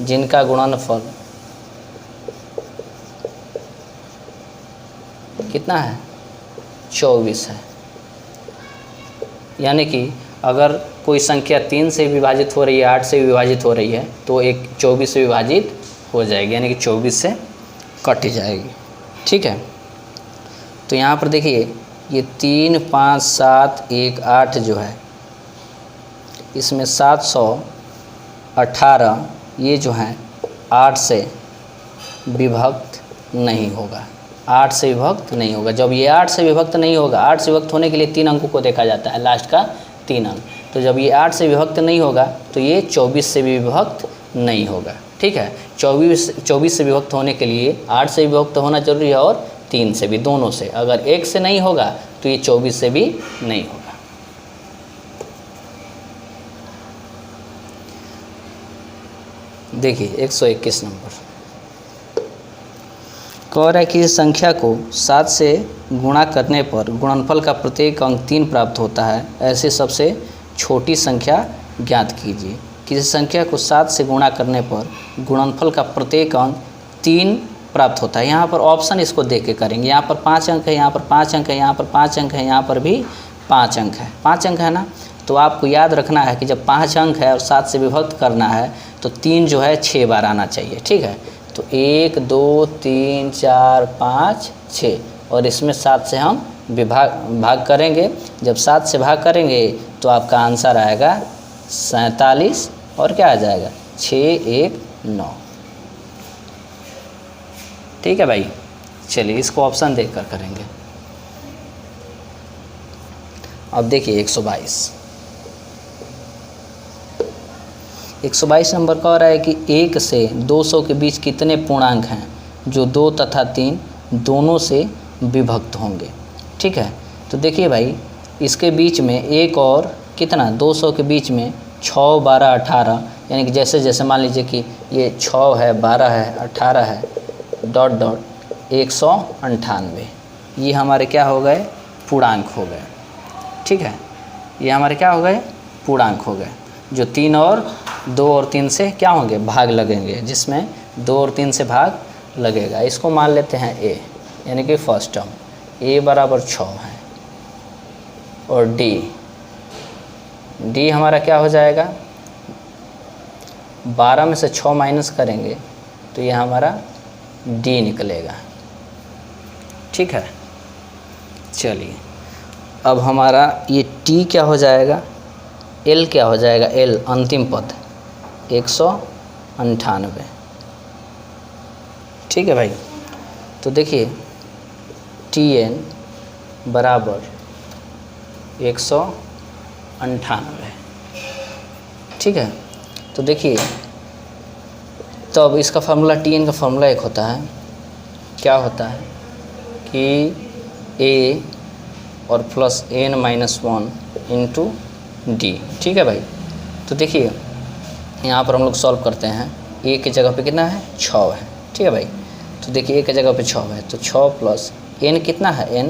जिनका गुणनफल कितना है 24 है। यानी कि अगर कोई संख्या 3 से विभाजित हो रही है, 8 से विभाजित हो रही है तो एक 24 से विभाजित हो जाएगी, यानी कि 24 से कट जाएगी। ठीक है, तो यहाँ पर देखिए ये 3 5 7 1 8 जो है इसमें 718 ये जो है 8 से विभक्त नहीं होगा। 8 से विभक्त नहीं होगा। जब ये 8 से विभक्त नहीं होगा, 8 से विभक्त होने के लिए 3 अंकों को देखा जाता है, लास्ट का 3 अंक। तो जब ये 8 से विभक्त नहीं होगा तो ये 24 से भी विभक्त नहीं होगा। ठीक है, 24 से विभक्त होने के लिए 8 से विभक्त होना जरूरी है और 3 से भी, दोनों से। अगर 1 से नहीं होगा तो ये 24 से भी नहीं होगा। देखिए 121 नंबर कह रहा है कि इस संख्या को 7 से गुणा करने पर गुणनफल का प्रत्येक अंक 3 प्राप्त होता है। ऐसी सबसे छोटी संख्या ज्ञात कीजिए। किसी संख्या को 7 से गुणा करने पर गुणनफल का प्रत्येक अंक 3 प्राप्त होता है। यहाँ पर ऑप्शन इसको देख के करेंगे। यहाँ पर 5 अंक है, यहाँ पर 5 अंक है, यहाँ पर 5 अंक है, यहाँ पर भी 5 अंक है। 5 अंक है ना, तो आपको याद रखना है कि जब 5 अंक है और 7 से विभक्त करना है तो 3 जो है 6 बार आना चाहिए। ठीक है, तो 1 2 3 4 5 6 और इसमें 7 से हम भाग करेंगे। जब 7 से भाग करेंगे तो आपका आंसर आएगा 47 और क्या आ जाएगा 6 1 9। ठीक है भाई, चलिए इसको ऑप्शन देखकर करेंगे। अब देखिए 122 नंबर कह रहा है कि 1 से 200 के बीच कितने पूर्णांक हैं जो 2 तथा 3 दोनों से विभक्त होंगे। ठीक है, तो देखिए भाई इसके बीच में 1 और कितना 200 के बीच में 6 12 18, यानी कि जैसे जैसे मान लीजिए कि ये 6 है 12 है 18 है डॉट डॉट 198, ये हमारे क्या हो गए पूर्णांक हो गए। ठीक है, ये हमारे क्या हो गए पूर्णांक हो गए जो 3 और 2 और 3 से क्या होंगे, भाग लगेंगे, जिसमें 2 और 3 से भाग लगेगा। इसको मान लेते हैं a, यानी कि फर्स्ट टर्म a बराबर 6 है। और d हमारा क्या हो जाएगा, 12 में से 6 माइनस करेंगे तो ये हमारा d निकलेगा। ठीक है, चलिए अब हमारा ये t क्या हो जाएगा, l क्या हो जाएगा, l अंतिम पद 198। ठीक है भाई, तो देखिए Tn बराबर 198। ठीक है, तो देखिए तो अब इसका फार्मूला Tn का फार्मूला एक होता है, क्या होता है कि a और प्लस n-1 इंटू डी। ठीक है भाई, तो देखिए यहाँ पर हम लोग सॉल्व करते हैं। a की जगह पे कितना है, 6 है। ठीक है भाई, तो देखिए a की जगह पे 6 है, तो 6 प्लस n कितना है, n,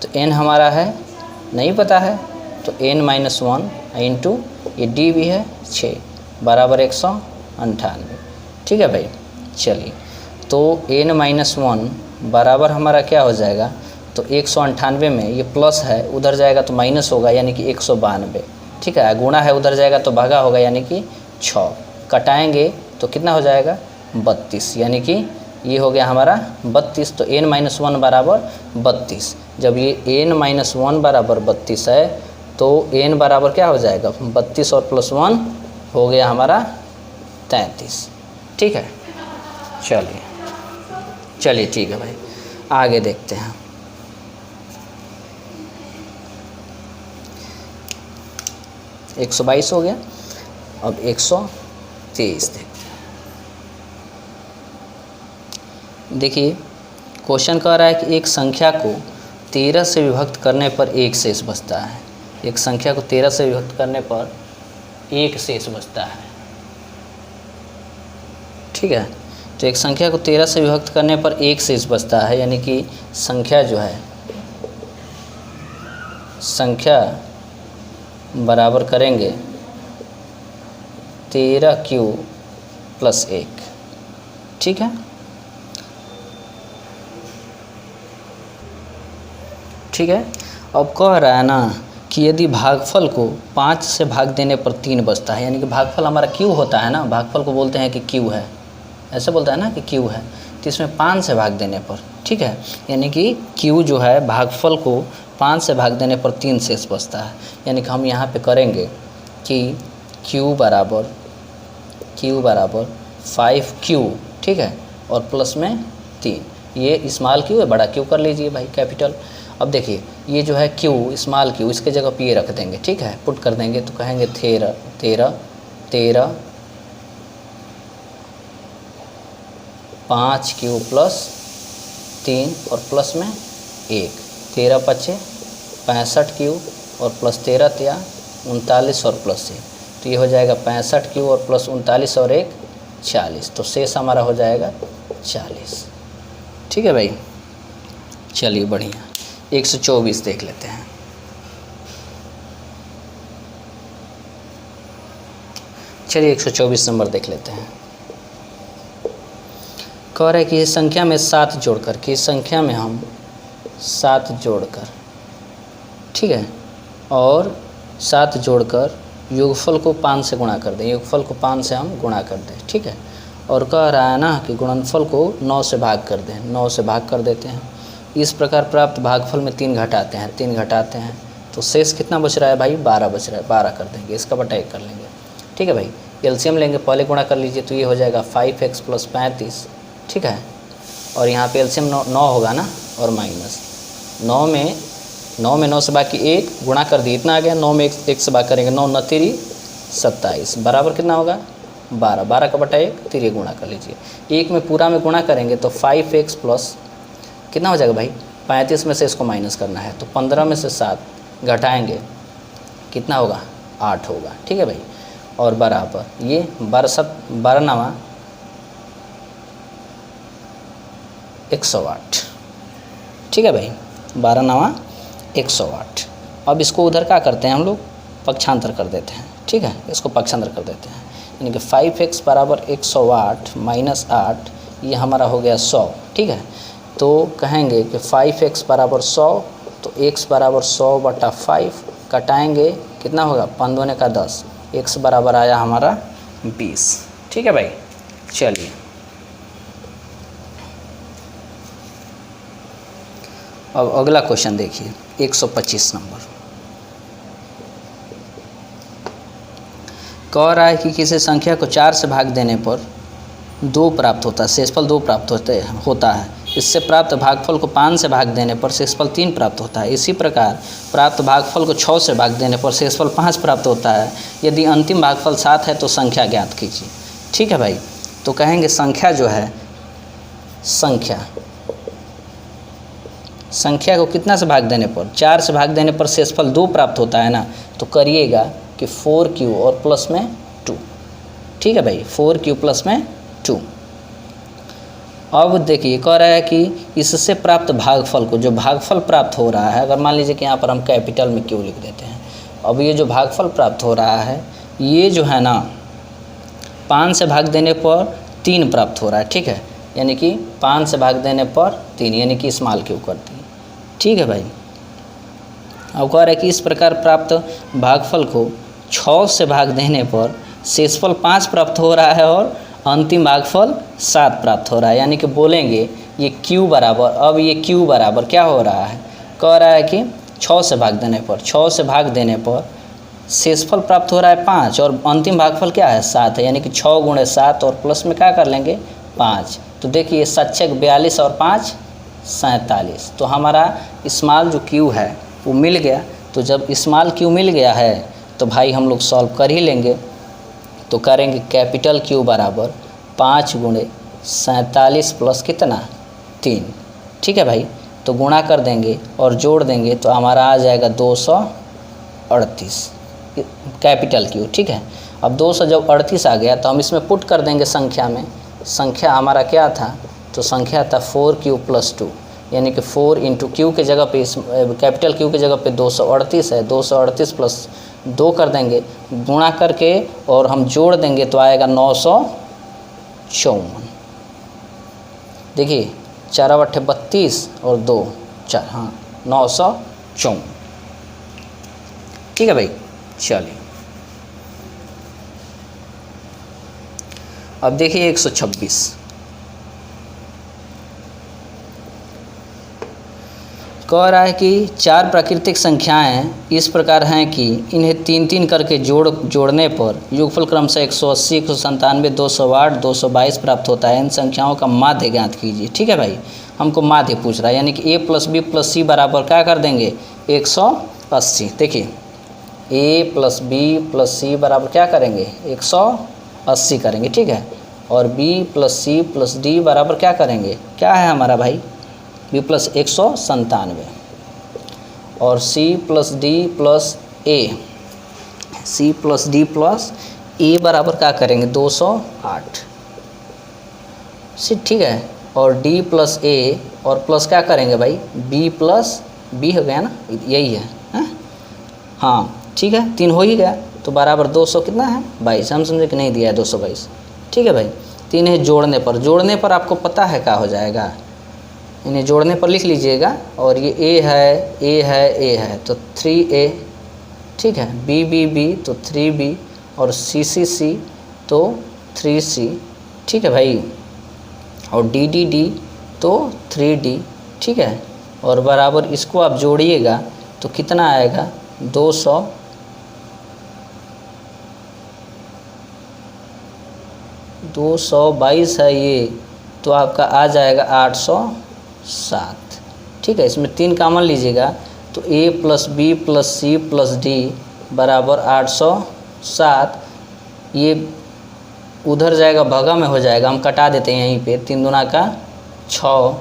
तो n हमारा है नहीं पता है, तो n-1 इंटू ये d भी है 6 बराबर 198। ठीक है भाई, चलिए तो n-1 बराबर हमारा क्या हो जाएगा, तो 198 में ये प्लस है, उधर जाएगा तो माइनस होगा, यानी कि 192। ठीक है, गुणा है उधर जाएगा तो भागा होगा, यानी कि 6 कटाएंगे तो कितना हो जाएगा, 32, यानी कि ये हो गया हमारा 32। तो n-1 बराबर 32। जब ये n-1 बराबर 32 है तो n बराबर क्या हो जाएगा, 32 और प्लस 1 हो गया हमारा 33। ठीक है, चलिए ठीक है भाई, आगे देखते हैं। एक 122 हो गया, अब 123 देखते हैं। देखिए क्वेश्चन कह रहा है कि एक संख्या को 13 से विभक्त करने पर एक शेष बचता है। एक संख्या को 13 से विभक्त करने पर एक शेष बचता है। ठीक है, तो एक संख्या को 13 से विभक्त करने पर एक शेष बचता है, यानी कि संख्या जो है, संख्या बराबर करेंगे 13q प्लस 1। ठीक है, ठीक है, अब कह रहा है ना कि यदि भागफल को 5 से भाग देने पर 3 बचता है, यानी कि भागफल हमारा q होता है ना, भागफल को बोलते हैं कि q है, ऐसे बोलता है ना कि q है, तो इसमें 5 से भाग देने पर, ठीक है, यानी कि q जो है भागफल को 5 से भाग देने पर 3 शेष बचता है। यानी कि हम यहाँ पे करेंगे कि q बराबर 5q, ठीक है, और प्लस में 3, ये स्मॉल q है, बड़ा q कर लीजिए भाई कैपिटल। अब देखिए ये जो है q स्मॉल q, इसके जगह पे ये रख देंगे। ठीक है, पुट कर देंगे तो कहेंगे 13 5q प्लस 3 और प्लस में 1, 13 × 5 = 65q और प्लस 13 × 39 और प्लस 1, तो ये हो जाएगा 65q और प्लस 39 और 1 40, तो शेष हमारा हो जाएगा 40। ठीक है भाई, चलिए बढ़िया, 124 देख लेते हैं। चलिए 124 नंबर देख लेते हैं। कह रहे हैं कि इस संख्या में 7 जोड़कर, कि इस संख्या में हम 7 जोड़कर, ठीक है, और 7 जोड़कर योगफल को 5 से गुणा कर दें, योगफल को 5 से हम गुणा कर दें। ठीक है, और कह रहा है ना कि गुणनफल को 9 से भाग कर दें, 9 से भाग कर देते हैं। इस प्रकार प्राप्त भागफल में 3 घटाते हैं, 3 घटाते हैं तो शेष कितना बच रहा है भाई, 12 बच रहा है, 12 कर देंगे, इसका बटा 1 कर लेंगे। ठीक है भाई, एलसीएम लेंगे, पहले गुणा कर लीजिए तो ये हो जाएगा 5x + 35। ठीक है, और यहाँ पे एलसीएम 9 होगा ना, और माइनस 9 में 9 से बाकी 1 गुणा कर दिए, इतना आ गया। 9 में 1 से भाग करेंगे, 9 × 9 = 27 बराबर कितना होगा, 12, 12 का बटा 1, 3 गुणा कर लीजिए। 1 में पूरा में गुणा करेंगे तो 5x प्लस कितना हो जाएगा भाई, 35 में से इसको माइनस करना है, तो 15 में से 7 घटाएंगे कितना होगा, 8 होगा। ठीक है भाई, और बराबर ये 12 108। ठीक है भाई, 12 108। अब इसको उधर क्या करते हैं हम लोग, पक्षांतर कर देते हैं। ठीक है, इसको पक्षांतर कर देते हैं, यानी कि 5x बराबर 108 माइनस 8, ये हमारा हो गया 100। ठीक है, तो कहेंगे कि 5x बराबर 100, तो x बराबर 100/5, कटाएंगे कितना होगा, 5 दूने का 10, x बराबर आया हमारा 20। ठीक है भाई, चलिए अब अगला क्वेश्चन देखिए 125 नंबर। कह रहा है कि किसी संख्या को 4 से भाग देने पर 2 प्राप्त होता है, शेषफल 2 प्राप्त होता है। इससे प्राप्त भागफल को 5 से भाग देने पर शेषफल 3 प्राप्त होता है। इसी प्रकार प्राप्त भागफल को 6 से भाग देने पर शेषफल 5 प्राप्त होता है। यदि अंतिम भागफल 7 है तो संख्या ज्ञात कीजिए। ठीक है भाई, तो कहेंगे संख्या जो है, संख्या को कितना से भाग देने पर, 4 से भाग देने पर शेषफल 2 प्राप्त होता है ना, तो करिएगा कि 4q और प्लस में 2। ठीक है भाई, 4q प्लस में 2। अब देखिए कह रहा है कि इससे प्राप्त भागफल को, जो भागफल प्राप्त हो रहा है, अगर मान लीजिए कि यहाँ पर हम कैपिटल में q लिख देते हैं। अब ये जो भागफल प्राप्त हो रहा है, ये जो है ना 5 से भाग देने पर 3 प्राप्त हो रहा है। ठीक है, यानी कि 5 से भाग देने पर 3, यानी कि स्मॉल q करती है। ठीक है भाई, अब कह रहा है कि इस प्रकार प्राप्त भागफल को 6 से भाग देने पर शेषफल 5 प्राप्त हो रहा है और अंतिम भागफल 7 प्राप्त हो रहा है। यानी कि बोलेंगे ये q बराबर, अब ये q बराबर क्या हो रहा है, कह रहा है कि 6 से भाग देने पर, 6 से भाग देने पर शेषफल प्राप्त हो रहा है 5 और अंतिम भागफल क्या है, 7 है। यानी कि 6 × 7 और प्लस में क्या कर लेंगे, 5। तो देखिए 7×6 42 और 5 47। तो हमारा स्मॉल जो q है वो मिल गया। तो जब स्मॉल q मिल गया है तो भाई हम लोग सॉल्व कर ही लेंगे। तो करेंगे कैपिटल Q बराबर 5 × 47 प्लस कितना, 3। ठीक है भाई, तो गुणा कर देंगे और जोड़ देंगे तो हमारा आ जाएगा 238 कैपिटल Q। ठीक है, अब 200 जब 38 आ गया तो हम इसमें पुट कर देंगे संख्या में। संख्या हमारा क्या था, तो संख्या था 4q + 2, यानी कि 4 × q के जगह पे, कैपिटल Q के जगह पे 238 है, 238 प्लस 2 कर देंगे, गुणा करके और हम जोड़ देंगे तो आएगा 954। देखिए 4 × 8 32 और 2 4, हाँ 954। ठीक है भाई, चलिए अब देखिए 126। कह रहा है कि 4 प्राकृतिक संख्याएं इस प्रकार हैं कि इन्हें 3-3 करके जोड़ने पर योगफल क्रमशः 180, 197, 208, 222 प्राप्त होता है। इन संख्याओं का माध्य ज्ञात कीजिए। ठीक है भाई, हमको माध्य पूछ रहा है, यानी कि a + b + c बराबर क्या कर देंगे, 180। देखिए a + b + c बराबर क्या करेंगे, 180 करेंगे। ठीक है, और b + c + d बराबर क्या करेंगे, क्या है हमारा भाई, b + 197 और c + d + a, c + d + a बराबर क्या करेंगे, 208। ठीक है, और d + a और प्लस क्या करेंगे भाई, b + b हो गया ना, यही है, हाँ ठीक है, 3 हो ही गया तो बराबर 200 कितना है, 22। हम समझे कि नहीं दिया है 222। ठीक है भाई, 3 है जोड़ने पर आपको पता है क्या हो जाएगा, इन्हें जोड़ने पर लिख लीजिएगा। और ये a है तो 3a। ठीक है, b तो 3b और c तो 3c। ठीक है भाई, और d तो 3d। ठीक है, और बराबर इसको आप जोड़िएगा तो कितना आएगा, 222 है ये, तो आपका आ जाएगा 807। ठीक है, इसमें 3 कॉमन लीजिएगा तो a + b + c + d बराबर 807। ये उधर जाएगा, भगा में हो जाएगा, हम कटा देते हैं यहीं पे, 3 दूना का 6,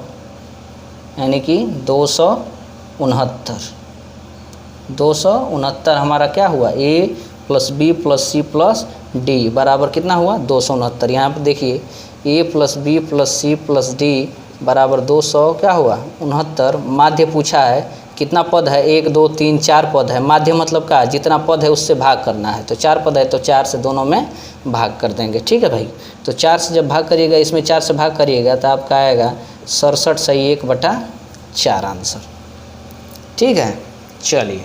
यानी कि 269 हमारा क्या हुआ, a + b + c + d बराबर कितना हुआ, 269। यहाँ पर देखिए a + b + c + d बराबर 200 क्या हुआ, 69। माध्य पूछा है कितना पद है, 1 2 3 4 पद है। माध्य मतलब का जितना पद है उससे भाग करना है, तो 4 पद है तो 4 से दोनों में भाग कर देंगे। ठीक है भाई, तो 4 से जब भाग करिएगा, इसमें 4 से भाग करिएगा तो आपका आएगा 67 सही 1/4 आंसर। ठीक है, चलिए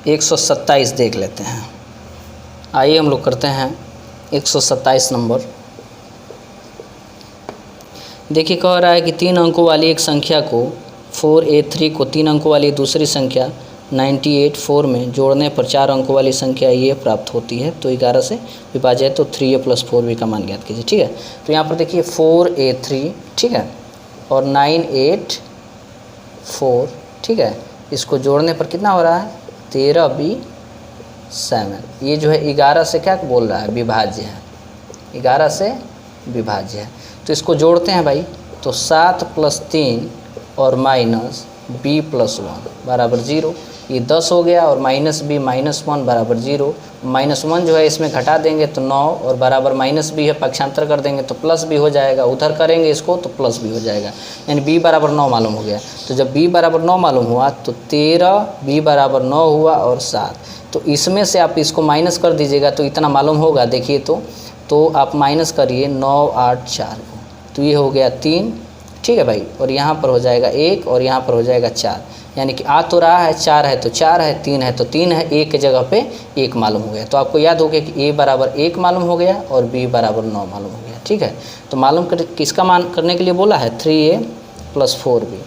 127 देख लेते हैं। आइए हम लोग करते हैं 127 नंबर। देखिए कह रहा है कि 3 अंकों वाली एक संख्या को 483 को 3 अंकों वाली दूसरी संख्या 98 में जोड़ने पर 4 अंकों वाली संख्या ये प्राप्त होती है। तो 11 से विभाज्य है तो 3a + 4b का मान ज्ञात कीजिए। ठीक है, तो यहाँ पर देखिए 4a3, ठीक है, और 984, ठीक है, इसको जोड़ने पर कितना हो रहा है 13b7। ये जो है 11 से क्या बोल रहा है, विभाज्य है, 11 से विभाज्य है। तो इसको जोड़ते हैं भाई, तो 7 + 3 और -b + 1 बराबर 0। ये 10 हो गया और -b - 1 बराबर 0। -1 जो है इसमें घटा देंगे तो 9 और बराबर -b है, पक्षांतर कर देंगे तो +b हो जाएगा, उधर करेंगे इसको तो +b हो जाएगा, यानी b बराबर 9 मालूम हो गया। तो जब b बराबर 9 मालूम हुआ तो 13 b बराबर 9 हुआ और 7, तो इसमें से आप इसको माइनस कर दीजिएगा तो इतना मालूम होगा। देखिए तो आप माइनस करिए 9 8 4 को, तो ये हो गया 3, ठीक है भाई, और यहाँ पर हो जाएगा 1 और यहाँ पर हो जाएगा 4, यानी कि आ तो रहा है 4 है तो 4 है, 3 है तो 3 है, 1 के जगह पे 1 मालूम हो गया। तो आपको याद हो गया कि a बराबर 1 मालूम हो गया और b बराबर 9 मालूम हो गया। ठीक है, तो मालूम कर किसका मान करने के लिए बोला है 3a + 4b,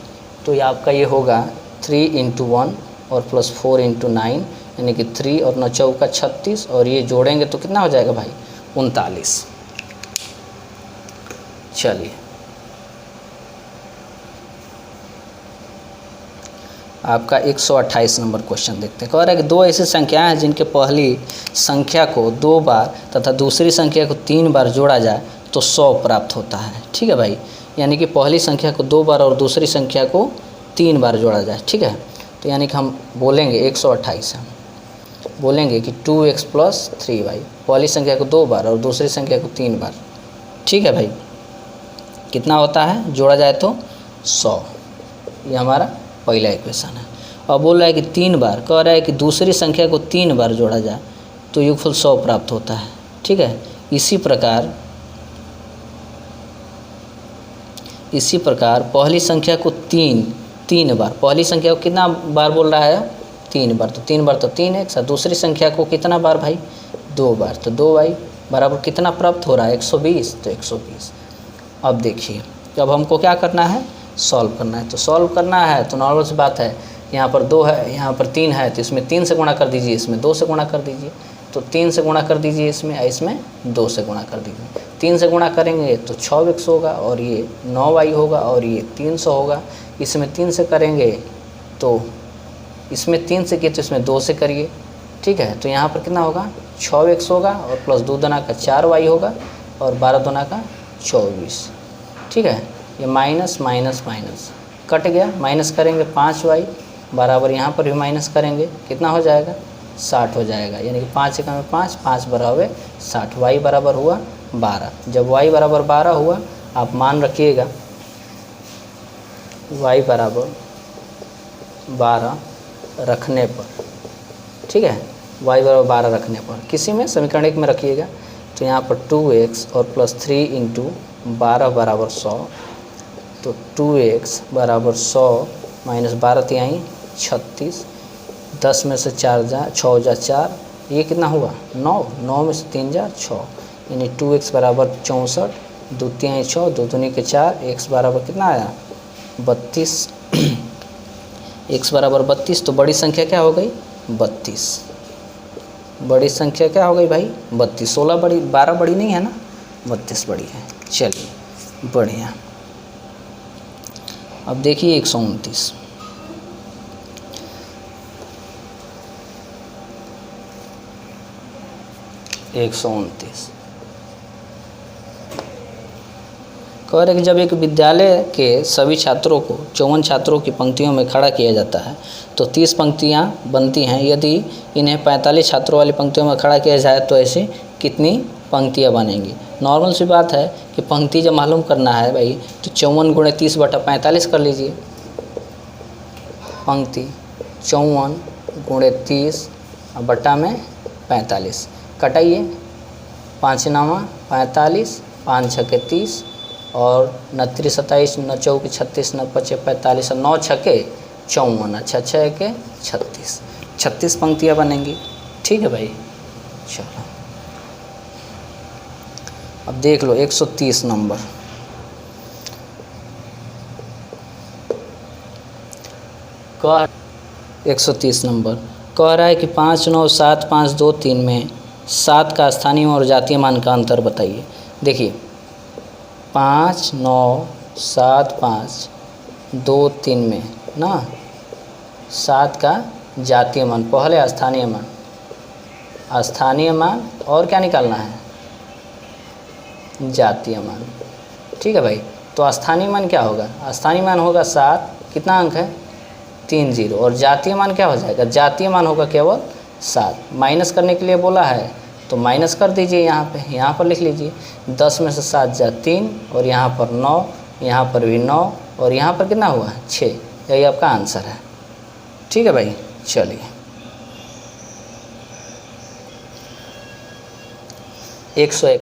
तो ये आपका ये होगा 3 × 1 और +4 × 9, यानी कि 3 और 9 चौका 36, और ये जोड़ेंगे तो कितना हो जाएगा भाई 39। चलिए आपका 128 नंबर क्वेश्चन देखते हैं। कह रहा है कि 2 ऐसी संख्याएं हैं जिनके पहली संख्या को 2 बार तथा दूसरी संख्या को 3 बार जोड़ा जाए तो 100 प्राप्त होता है। ठीक है भाई, यानी कि पहली संख्या को 2 बार और दूसरी संख्या को 3 बार जोड़ा जाए। ठीक है, तो यानी कि हम बोलेंगे 128 है, बोलेंगे कि 2x + 3y, पहली संख्या को 2 बार और दूसरी संख्या को 3 बार। ठीक है भाई, कितना होता है जोड़ा जाए तो 100, ये हमारा पहला इक्वेशन है। और बोल रहा है कि 3 बार, कह रहा है कि दूसरी संख्या को 3 बार जोड़ा जाए तो योगफल 100 प्राप्त होता है। ठीक है, इसी प्रकार पहली संख्या को 3 बार, पहली संख्या को कितना बार बोल रहा है 3 बार, तो 3 बार तो 3x, दूसरी संख्या को कितना बार भाई 2 बार, तो 2y बराबर कितना प्राप्त हो रहा है 120, तो 120। अब देखिए अब हमको क्या करना है, सॉल्व करना है। तो सॉल्व करना है तो नॉर्मल सी बात है, यहाँ पर 2 है यहाँ पर 3 है, तो इसमें 3 से गुणा कर दीजिए, इसमें 2 से गुणा कर दीजिए, तो 3 से गुणा कर दीजिए, इसमें 2 से गुणा कर दीजिए। 3 से गुणा करेंगे तो 6x होगा और ये 9y होगा और ये 300 होगा। इसमें 3 से करेंगे तो इसमें 3 से किए तो इसमें 2 से करिए। ठीक है, तो यहाँ पर कितना होगा 6x होगा और प्लस 2 दूना का 4y होगा और 12 दूना का 24। ठीक है, ये माइनस माइनस माइनस कट गया, माइनस करेंगे 5y बराबर यहाँ पर भी माइनस करेंगे, कितना हो जाएगा 60 हो जाएगा, यानी कि 5 × 5 5 बराबर 60, y बराबर हुआ 12। जब y बराबर 12 हुआ, आप मान रखिएगा y बराबर 12 रखने पर, ठीक है, y बराबर 12 रखने पर किसी में समीकरण 1 में रखिएगा, तो यहाँ पर 2x और +3 × 12 बराबर 100, तो 2x बराबर 100 - 12 तिहाई 36, 10 में से 4 जा 6 जा 4, ये कितना हुआ 9, 9 में से 3 जा 6, यानी 2x बराबर 64, 2 तिहाई 6, 2 दूनी के 4, x बराबर कितना आया 32, x बराबर 32। तो बड़ी संख्या क्या हो गई 32, बड़ी संख्या क्या हो गई भाई 32, 16 बड़ी 12 बड़ी नहीं है ना, 32 बड़ी है। चलिए बढ़िया, अब देखिए 129, कह रहे कि जब एक विद्यालय के सभी छात्रों को 54 छात्रों की पंक्तियों में खड़ा किया जाता है तो 30 पंक्तियां बनती हैं। यदि इन्हें 45 छात्रों वाली पंक्तियों में खड़ा किया जाए तो ऐसी कितनी पंक्तियाँ बनेंगी। नॉर्मल सी बात है कि पंक्ति जब मालूम करना है भाई तो 54 गुणे 30 बटा 45 कर लीजिए। पंक्ति 54 गुणे 30 बटा में 45 कटाइए। 5 नामा 45, 5 छके 30 और 29 27, 9 चौके 36, 9 पचे 45 और 9 छके 54, अच्छा 6 के 36, 36 पंक्तियाँ बनेंगी। ठीक है भाई। चलो अब देख लो 130 नंबर। कह 130 नंबर कह रहा है कि 5 9 7 5 2 3 में 7 का स्थानीय और जातीय मान का अंतर बताइए। देखिए 5 9 7 5 2 3 में ना 7 का जातीय मान, पहले स्थानीय मान, स्थानीय मान और क्या निकालना है, जातीय मान। ठीक है भाई। तो स्थानीय मान क्या होगा, स्थानीय मान होगा 7, कितना अंक है 3 0, और जातीय मान क्या हो जाएगा, जातीय मान होगा केवल 7। माइनस करने के लिए बोला है तो माइनस कर दीजिए, यहाँ पर लिख लीजिए 10 में से 7 जा 3 और यहाँ पर 9, यहाँ पर भी 9 और यहाँ पर कितना हुआ 6। यही आपका आंसर है। ठीक है भाई। चलिए 101